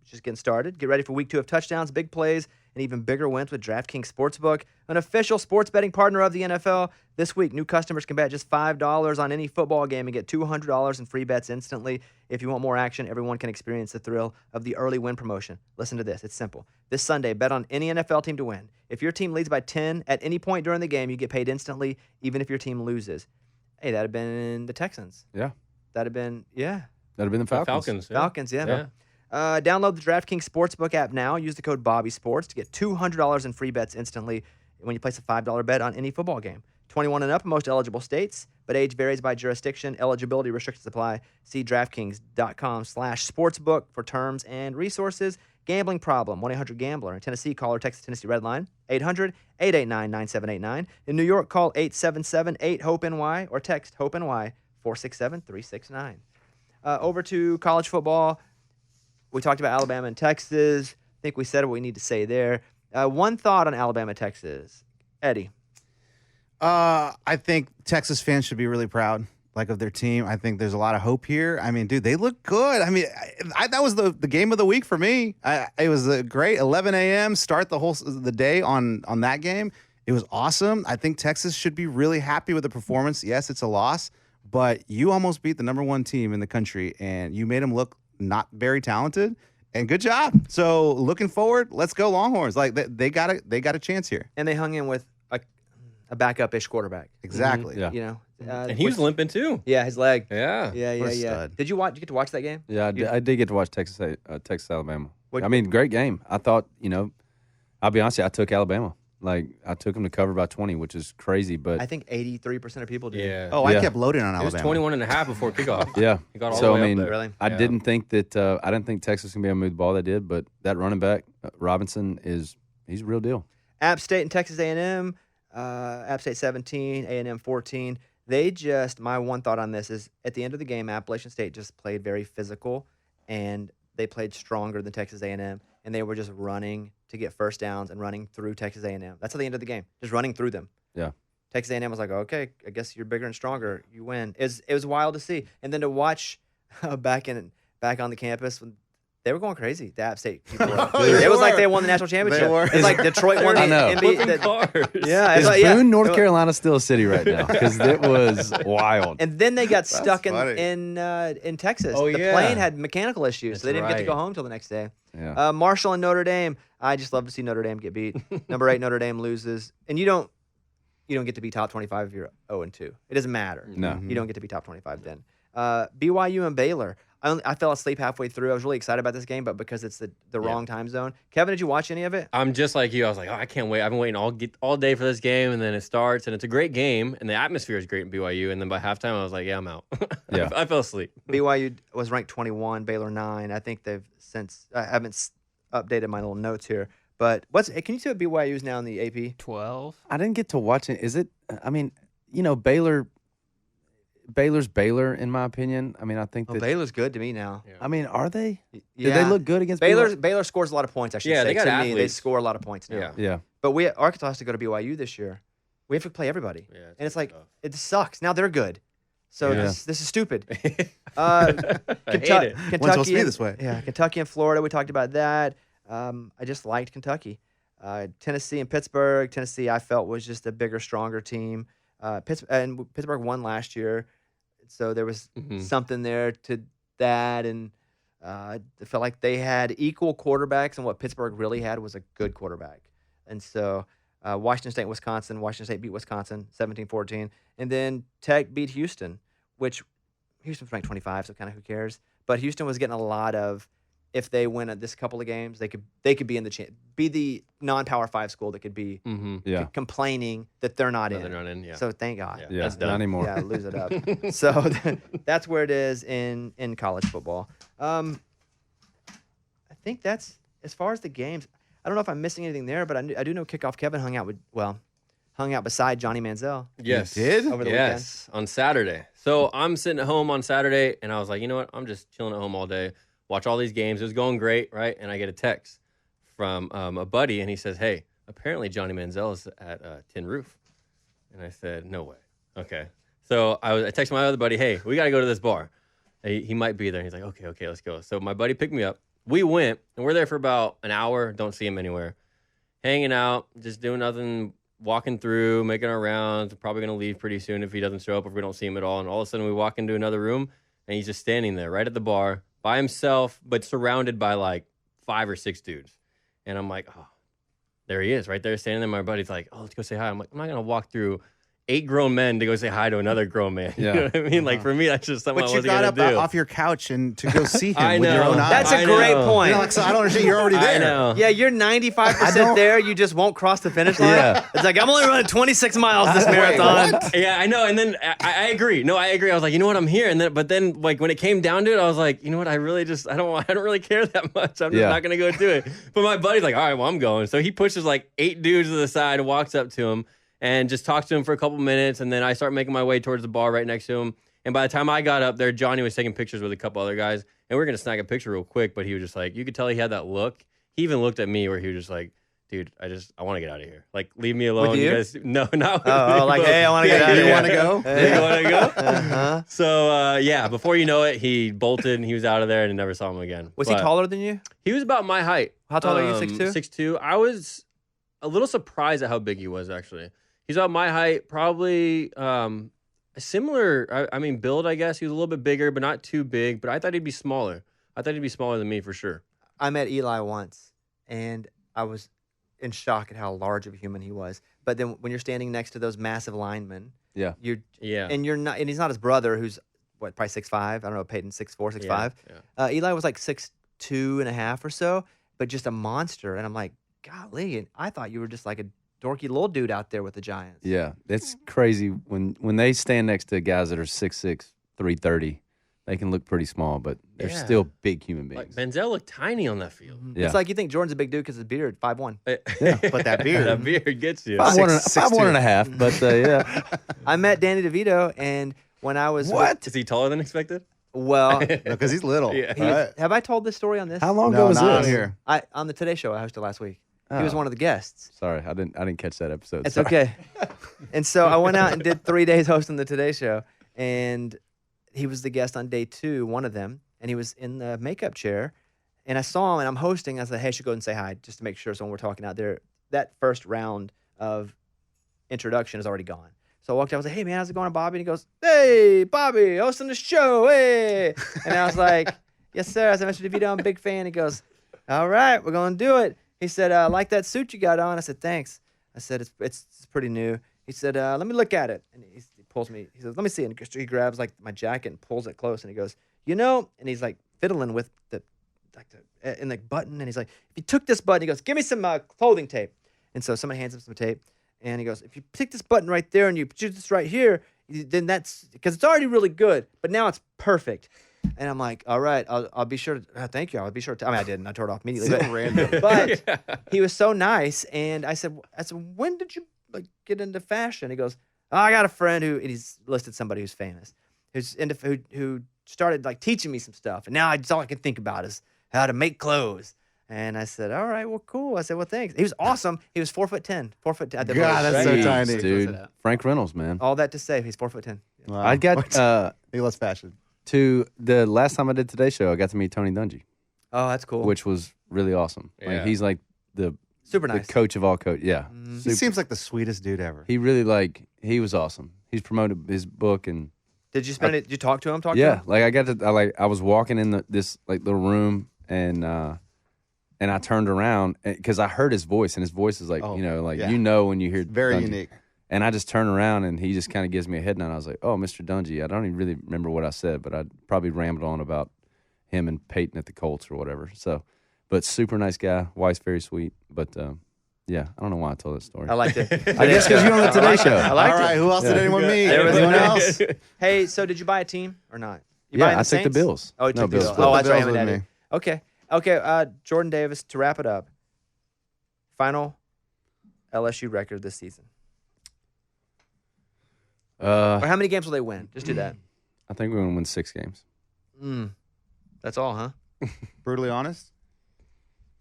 Just getting started. Get ready for week 2 of touchdowns, big plays, and even bigger wins with DraftKings Sportsbook, an official sports betting partner of the NFL. This week, new customers can bet just $5 on any football game and get $200 in free bets instantly. If you want more action, everyone can experience the thrill of the early win promotion. Listen to this. It's simple. This Sunday, bet on any NFL team to win. If your team leads by 10 at any point during the game, you get paid instantly, even if your team loses. Hey, that'd have been the Texans. Yeah. That'd have been, yeah. That'd have been the Falcons. Falcons. Yeah. Falcons, yeah. Yeah. Download the DraftKings Sportsbook app now. Use the code BobbySports to get $200 in free bets instantly when you place a $5 bet on any football game. 21 and up in most eligible states, but age varies by jurisdiction. Eligibility restrictions apply. See DraftKings.com/sportsbook for terms and resources. Gambling problem, 1-800-GAMBLER. In Tennessee, call or text the Tennessee Red Line, 800-889-9789. In New York, call 877-8-HOPE-NY or text HOPE-NY 467-369. Over to college football. We talked about Alabama and Texas. I think we said what we need to say there. One thought on Alabama, Texas. Eddie. I think Texas fans should be really proud, of their team. I think there's a lot of hope here. I mean, dude, they look good. I mean, that was the game of the week for me. It was a great 11 a.m. start the day on that game. It was awesome. I think Texas should be really happy with the performance. Yes, it's a loss, but you almost beat the number 1 team in the country, and you made them look not very talented. And good job. So looking forward, let's go Longhorns. They got a chance here. And they hung in with a backup-ish quarterback. Exactly. Yeah. You know, And he was limping too. Yeah, his leg. Yeah. Yeah. What a stud. Did you get to watch that game? Yeah, I did get to watch Texas Alabama. What- I mean, great game. I thought, I'll be honest with you, I took Alabama. I took them to cover by 20, which is crazy, but I think 83% of people did. Yeah. Oh, Yeah. I kept loading on It was Alabama. 21 and a half before kickoff. yeah. He got all So, the way I up mean, there. Really? I Yeah. didn't think that I didn't think Texas was going to be able to move the ball they did, but that running back, Robinson, he's a real deal. App State and Texas A&M. App State 17, A&M 14. My one thought on this is at the end of the game, Appalachian State just played very physical, and they played stronger than Texas A&M, and they were just running to get first downs and running through Texas A&M. That's at the end of the game, just running through them. Yeah. Texas A&M was like, okay, I guess you're bigger and stronger. You win. It was wild to see, and then to watch back on the campus when they were going crazy. The App State people. It was like they won the national championship. They were. It's like Detroit won the I know. NBA. Cars. Yeah, Is it's like, Boone, North Carolina, still a city right now? Because it was wild. And then they got stuck funny. in Texas. Oh, the yeah. plane had mechanical issues, That's so they didn't get to right. go home till the next day. Yeah. Marshall and Notre Dame. I just love to see Notre Dame get beat. Number 8 Notre Dame loses, and you don't get to be top 25 if you're 0-2. It doesn't matter. No. You don't get to be top 25 then. BYU and Baylor. I fell asleep halfway through. I was really excited about this game, but because it's the wrong time zone. Kevin, did you watch any of it? I'm just like you. I was like, oh, I can't wait. I've been waiting all day for this game, and then it starts, and it's a great game, and the atmosphere is great in BYU. And then by halftime, I was like, yeah, I'm out. Yeah. I fell asleep. BYU was ranked 21, Baylor 9. I think they've since. I haven't updated my little notes here, but can you see what BYU is now in the AP? 12. I didn't get to watch it. Is it? I mean, Baylor's Baylor, in my opinion. I mean, I think that. Baylor's good to me now. I mean, are they? Yeah. Did they look good against Baylor scores a lot of points. I should Yeah, say. they got to me, they athletes. score a lot of points now. Yeah. Yeah. But Arkansas has to go to BYU this year. We have to play everybody, Yeah, and it's like tough. it sucks. Now they're good, so Yeah. this is stupid. I hate it. Kentucky, supposed to be this way. Yeah, Kentucky and Florida. We talked about that. I just liked Kentucky. Tennessee and Pittsburgh. Tennessee, I felt was just a bigger, stronger team. Pittsburgh won last year, so there was something there to that, and I felt like they had equal quarterbacks, and what Pittsburgh really had was a good quarterback. And so Washington State, Wisconsin. Washington State beat Wisconsin 17-14, and then Tech beat Houston, which Houston's ranked 25, so kind of who cares? But Houston was getting a lot of. If they win this couple of games, they could be in be the non-Power 5 school that could be Yeah. complaining that they're not No, in. they're not in, yeah. So thank God. Yeah. Yeah. That's done. Not anymore. Yeah, lose it up. So that's where it is in college football. I think that's as far as the games. I don't know if I'm missing anything there, but I do know Kickoff Kevin hung out beside Johnny Manziel. Yes. did? Over the weekend? Yes, on Saturday. So I'm sitting at home on Saturday, and I was like, you know what? I'm just chilling at home all day, watch all these games. It was going great, right? And I get a text from a buddy, and he says, hey, apparently Johnny Manziel is at Tin Roof. And I said, no way. Okay. So I texted my other buddy, hey, we got to go to this bar. He might be there. He's like, okay, let's go. So my buddy picked me up. We went, and we're there for about an hour. Don't see him anywhere. Hanging out, just doing nothing, walking through, making our rounds. Probably going to leave pretty soon if he doesn't show up, if we don't see him at all. And all of a sudden, we walk into another room, and he's just standing there right at the bar by himself, but surrounded by like 5 or 6 dudes. And I'm like, oh, there he is right there standing there. My buddy's like, oh, let's go say hi. I'm like, I'm not going to walk through 8 grown men to go say hi to another grown man. You Yeah. know what I mean? Like, for me, that's just something But I you wasn't got going up to do. off your couch and to go see him I with your know. own eyes. That's a I great know. point. You know, like, so I don't understand. You're already there. I know. Yeah, you're 95% there. You just won't cross the finish line. Yeah. It's like, I'm only running 26 miles this marathon. Yeah, I know. And then I agree. No, I agree. I was like, you know what, I'm here. And then, but then, like, when it came down to it, I was like, you know what, I don't really care that much. I'm just Yeah. not gonna go do it. But my buddy's like, all right, well, I'm going. So he pushes like 8 dudes to the side and walks up to him and just talks to him for a couple minutes. And then I start making my way towards the bar right next to him. And by the time I got up there, Johnny was taking pictures with a couple other guys, and we were gonna snag a picture real quick. But he was just like, you could tell he had that look. He even looked at me where he was just like, dude, I want to get out of here. Like, leave me alone. With you? Guys, no, not with Oh, me, like, but- hey, I want to get out of you here. want to go? You want to go? Uh-huh. So, yeah, before you know it, he bolted and he was out of there and never saw him again. Was he But taller than you? He was about my height. How tall are you, 6'2"? 6'2". I was a little surprised at how big he was, actually. He's about my height, probably similar, I mean, build, I guess. He was a little bit bigger, but not too big. But I thought he'd be smaller. I thought he'd be smaller than me for sure. I met Eli once, and I was in shock at how large of a human he was. But then when you're standing next to those massive linemen, Yeah. you're Yeah. and you're not, and he's not his brother, who's what, probably 6'5". I don't know, Peyton's 6'4", 6'5". Yeah. Eli was like 6'2.5" or so, but just a monster. And I'm like, golly, and I thought you were just like a dorky little dude out there with the Giants. Yeah. It's crazy when they stand next to guys that are 6'6", 330. They can look pretty small, but they're Yeah. still big human Like beings. Manziel looked tiny on that field. Yeah. It's like you think Jordan's a big dude because his beard, 5'1". But that beard. that beard gets you. 5'1.5", but yeah. I met Danny DeVito, and when I was Is he taller than expected? well, Because he's little. Yeah. he was- Right? have I told this story on this? How long ago No, was not this? here. On the Today Show I hosted last week. He was Oh. one of the guests. Sorry, I didn't catch that episode. It's Sorry. okay. And so I went out and did 3 days hosting the Today Show, and he was the guest on day 2, one of them, and he was in the makeup chair, and I saw him, and I'm hosting. I said, "Hey, I should go and say hi just to make sure." So when we're talking out there, that first round of introduction is already gone. So I walked out. I was like, "Hey, man, how's it going, Bobby?" And he goes, "Hey, Bobby, hosting the show, hey!" And I was like, "Yes, sir." I said, "Mr. DeVito, I'm a big fan." He goes, "All right, we're gonna do it." He said, "I like that suit you got on." I said, "Thanks." I said, it's pretty new." He said, "Let me look at it." And he pulls me. He says, "Let me see." And he grabs like my jacket and pulls it close. And he goes, and he's like fiddling with the button. And he's like, "If you took this button," he goes, "Give me some clothing tape." And so somebody hands him some tape. And he goes, "If you pick this button right there and you put this right here, then that's because it's already really good, but now it's perfect." And I'm like, "All right, I'll be sure to, thank you. I'll be sure to," I mean, I didn't. I tore it off immediately. So random. But he was so nice. And I said, "When did you get into fashion?" He goes, "Oh, I got a friend and he's listed somebody who's famous, who started like teaching me some stuff. And now it's all I can think about is how to make clothes." And I said, "All right, well, cool." I said, "Well, thanks." He was awesome. He was 4'10", 4'10" at the God, most, that's right? so tiny. dude. Frank Reynolds, man. All that to say, he's 4'10". Wow. I got He loves fashion. to the last time I did Today Show, I got to meet Tony Dungy, Oh, that's cool. which was really awesome. Yeah. Like he's like the Super nice. the coach of all coach. Yeah, He seems like the sweetest dude ever. he really he was awesome. He's promoted his book and Did you spend it? Did you talk to him? To yeah, him? like I got to I was walking in this like little room and I turned around because I heard his voice and his voice is like Oh, yeah. yeah. When you hear Very Dungy. unique. And I just turned around and he just kind of gives me a head nod. I was like, "Oh, Mr. Dungy." I don't even really remember what I said, but I probably rambled on about him and Peyton at the Colts or whatever. So, but super nice guy. Wife's very sweet. But yeah, I don't know why I told that story. I liked it. I guess because you're on the Today Show. I liked All right, it. who else did anyone meet? There was Anyone one else? Hey, so did you buy a team or not? You buying Yeah, I took the Saints? Bills. Oh, you No, took the Bills. Bills. Split Oh, the that's right. Bills I haven't with had me. it. Okay. Jordan Davis, to wrap it up, final LSU record this season. Or how many games will they win? Just do that. I think we're going to win 6 games. That's all, huh? Brutally honest.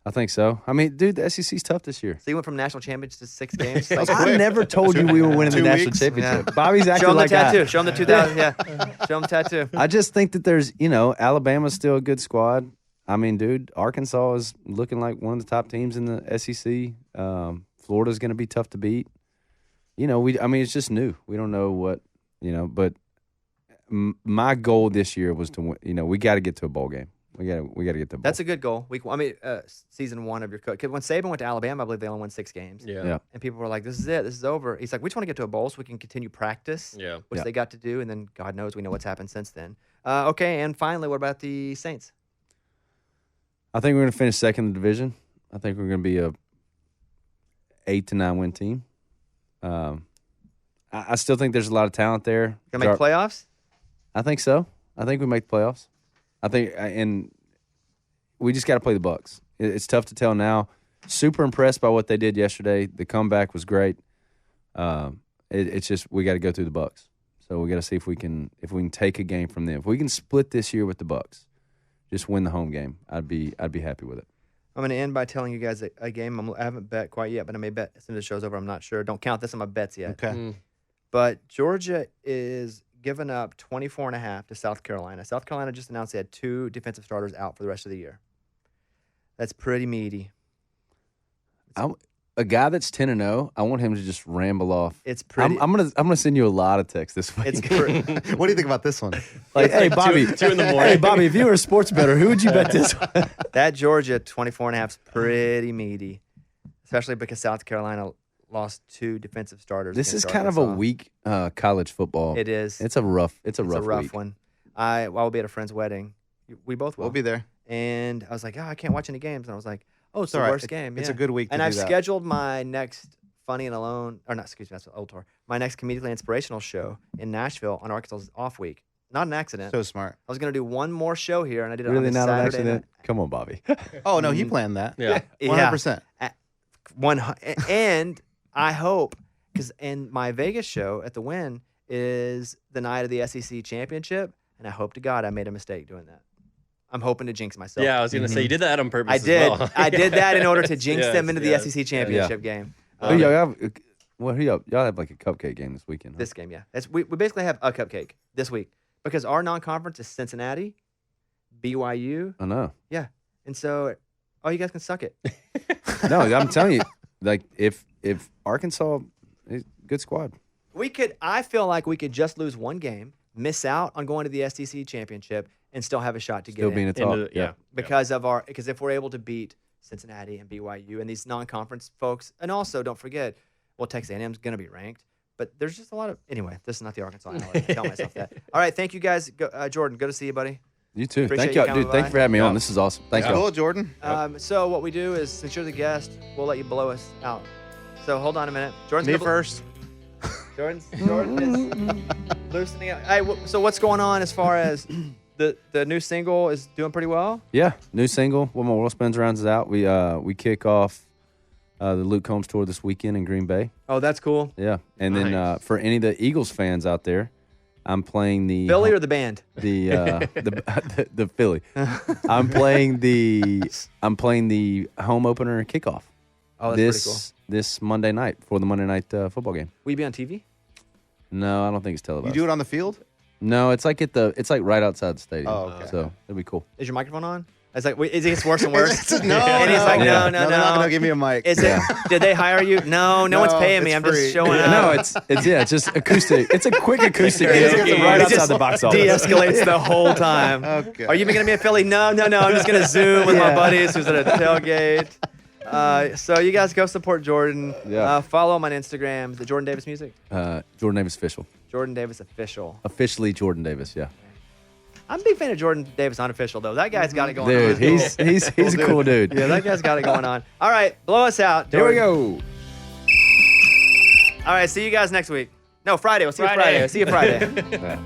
I think so. I mean, dude, the SEC's tough this year. So you went from national champions to 6 games? That's I quick. never told you we were winning the 2 national weeks? championship. Yeah. Bobby's Show acting him the like tattoo. Show him the 2000. Yeah. Show him the tattoo. I just think that there's, Alabama's still a good squad. I mean, dude, Arkansas is looking like one of the top teams in the SEC. Florida's going to be tough to beat. It's just new. We don't know what, but my goal this year was to win. We got to get to a bowl game. We got to get to a bowl. That's a good goal. Season 1 of your coach. Because when Saban went to Alabama, I believe they only won 6 games. Yeah. And people were like, "This is it. This is over." He's like, "We just want to get to a bowl so we can continue practice." Yeah. Which Yeah. they got to do, and then God knows we know what's happened since then. Okay, and finally, what about the Saints? I think we're going to finish second in the division. I think we're going to be a 8 to 9 win team. I still think there's a lot of talent there. Gonna make playoffs? I think so. I think we make the playoffs. I think, and we just got to play the Bucs. It's tough to tell now. Super impressed by what they did yesterday. The comeback was great. It's just we got to go through the Bucs. So we got to see if we can take a game from them. If we can split this year with the Bucs, just win the home game, I'd be happy with it. I'm going to end by telling you guys a game I haven't bet quite yet, but I may bet as soon as the show's over. I'm not sure. Don't count this on my bets yet. Okay. But Georgia is giving up 24.5 to South Carolina. South Carolina just announced they had 2 defensive starters out for the rest of the year. That's pretty meaty. A guy that's 10-0, I want him to just ramble off. It's pretty. I'm gonna send you a lot of texts this week. It's pretty. What do you think about this one? like, hey Bobby, 2 in the morning. Hey Bobby, if you were a sports bettor, who would you bet this one? That Georgia 24.5 is pretty meaty, especially because South Carolina lost 2 defensive starters. This is against kind of a Arkansas. weak college football. It is. It's a rough It's a rough week. one. I will be at a friend's wedding. We both will. We'll be there. And I was like, I can't watch any games. And I was like, it's the all right. worst game. It's yeah. a good week to And do I've that. scheduled my next Funny and Alone, or not, excuse me, that's Old Tour. My next comedically inspirational show in Nashville on Arkansas's off week. not an accident. So smart. I was going to do one more show here, and I did it Really on a not an Saturday accident? night. Come on, Bobby. Oh no, he planned that. Yeah. 100%. And I hope, because in my Vegas show at the Wynn is the night of the SEC championship, and I hope to God I made a mistake doing that. I'm hoping to jinx myself. Yeah, I was going to say, you did that on purpose I as did. well. I did that in order to jinx Yes, them into yes. the SEC championship game. Who y'all have? What? Who y'all have like a cupcake game this weekend? Huh? This game, yeah. We basically have a cupcake this week because our non-conference is Cincinnati, BYU. I know. Yeah. And so, oh, you guys can suck it. No, I'm telling you, like if Arkansas, good squad. I feel like we could just lose one game, miss out on going to the SEC championship, and still have a shot to Still get being in. a top. Yeah. Because if we're able to beat Cincinnati and BYU and these non-conference folks, and also don't forget, well, Texas A&M's going to be ranked, but there's just a lot of anyway. This is not the Arkansas hour. I tell myself that. All right, thank you guys, Jordan. Good to see you, buddy. You too. Appreciate Thank you y'all, coming dude. Thank by. you for having me on. This is awesome. Thank you. Cool, Jordan. So what we do is, since you're the guest, we'll let you blow us out. So hold on a minute. Jordan's Me gonna first. Jordan is loosening up. Hey, so what's going on as far as the new single is doing pretty well? Yeah, new single. When My World Spins Around is out. We kick off the Luke Combs tour this weekend in Green Bay. Oh, that's cool. Yeah, and then Nice. for any of the Eagles fans out there, I'm playing the Philly or the band? the Philly. I'm playing the home opener kickoff. Oh, that's pretty cool. This Monday night for the Monday night football game. Will you be on TV? No, I don't think it's You televised. do it on the field? No, it's like it's like right outside the stadium. Oh, okay. So it'll be cool. Is your microphone on? It's like, wait, it gets worse and worse. no, And he's like, Yeah. no. They're not gonna give me a mic. Is it? Did they hire you? No, no one's No, paying me. it's I'm free. just showing up. No, it's just acoustic. It's a quick acoustic It gig is- right it outside just the box office. De-escalates the whole time. Okay. Are you going to be a Philly? No. I'm just going to Zoom with my buddies who's at a tailgate. So you guys go support Jordan. Yeah. Follow him on Instagram. Is it Jordan Davis Music? Jordan Davis official. Jordan Davis Official. Officially Jordan Davis. Yeah. I'm a big fan of Jordan Davis Unofficial, though. That guy's got it going Dude, on. he's a cool dude. Yeah, that guy's got it going on. All right, blow us out. Here we Jordan. go. All right, see you guys next week. No, Friday. We'll see you Friday. Friday. See you Friday. Yeah.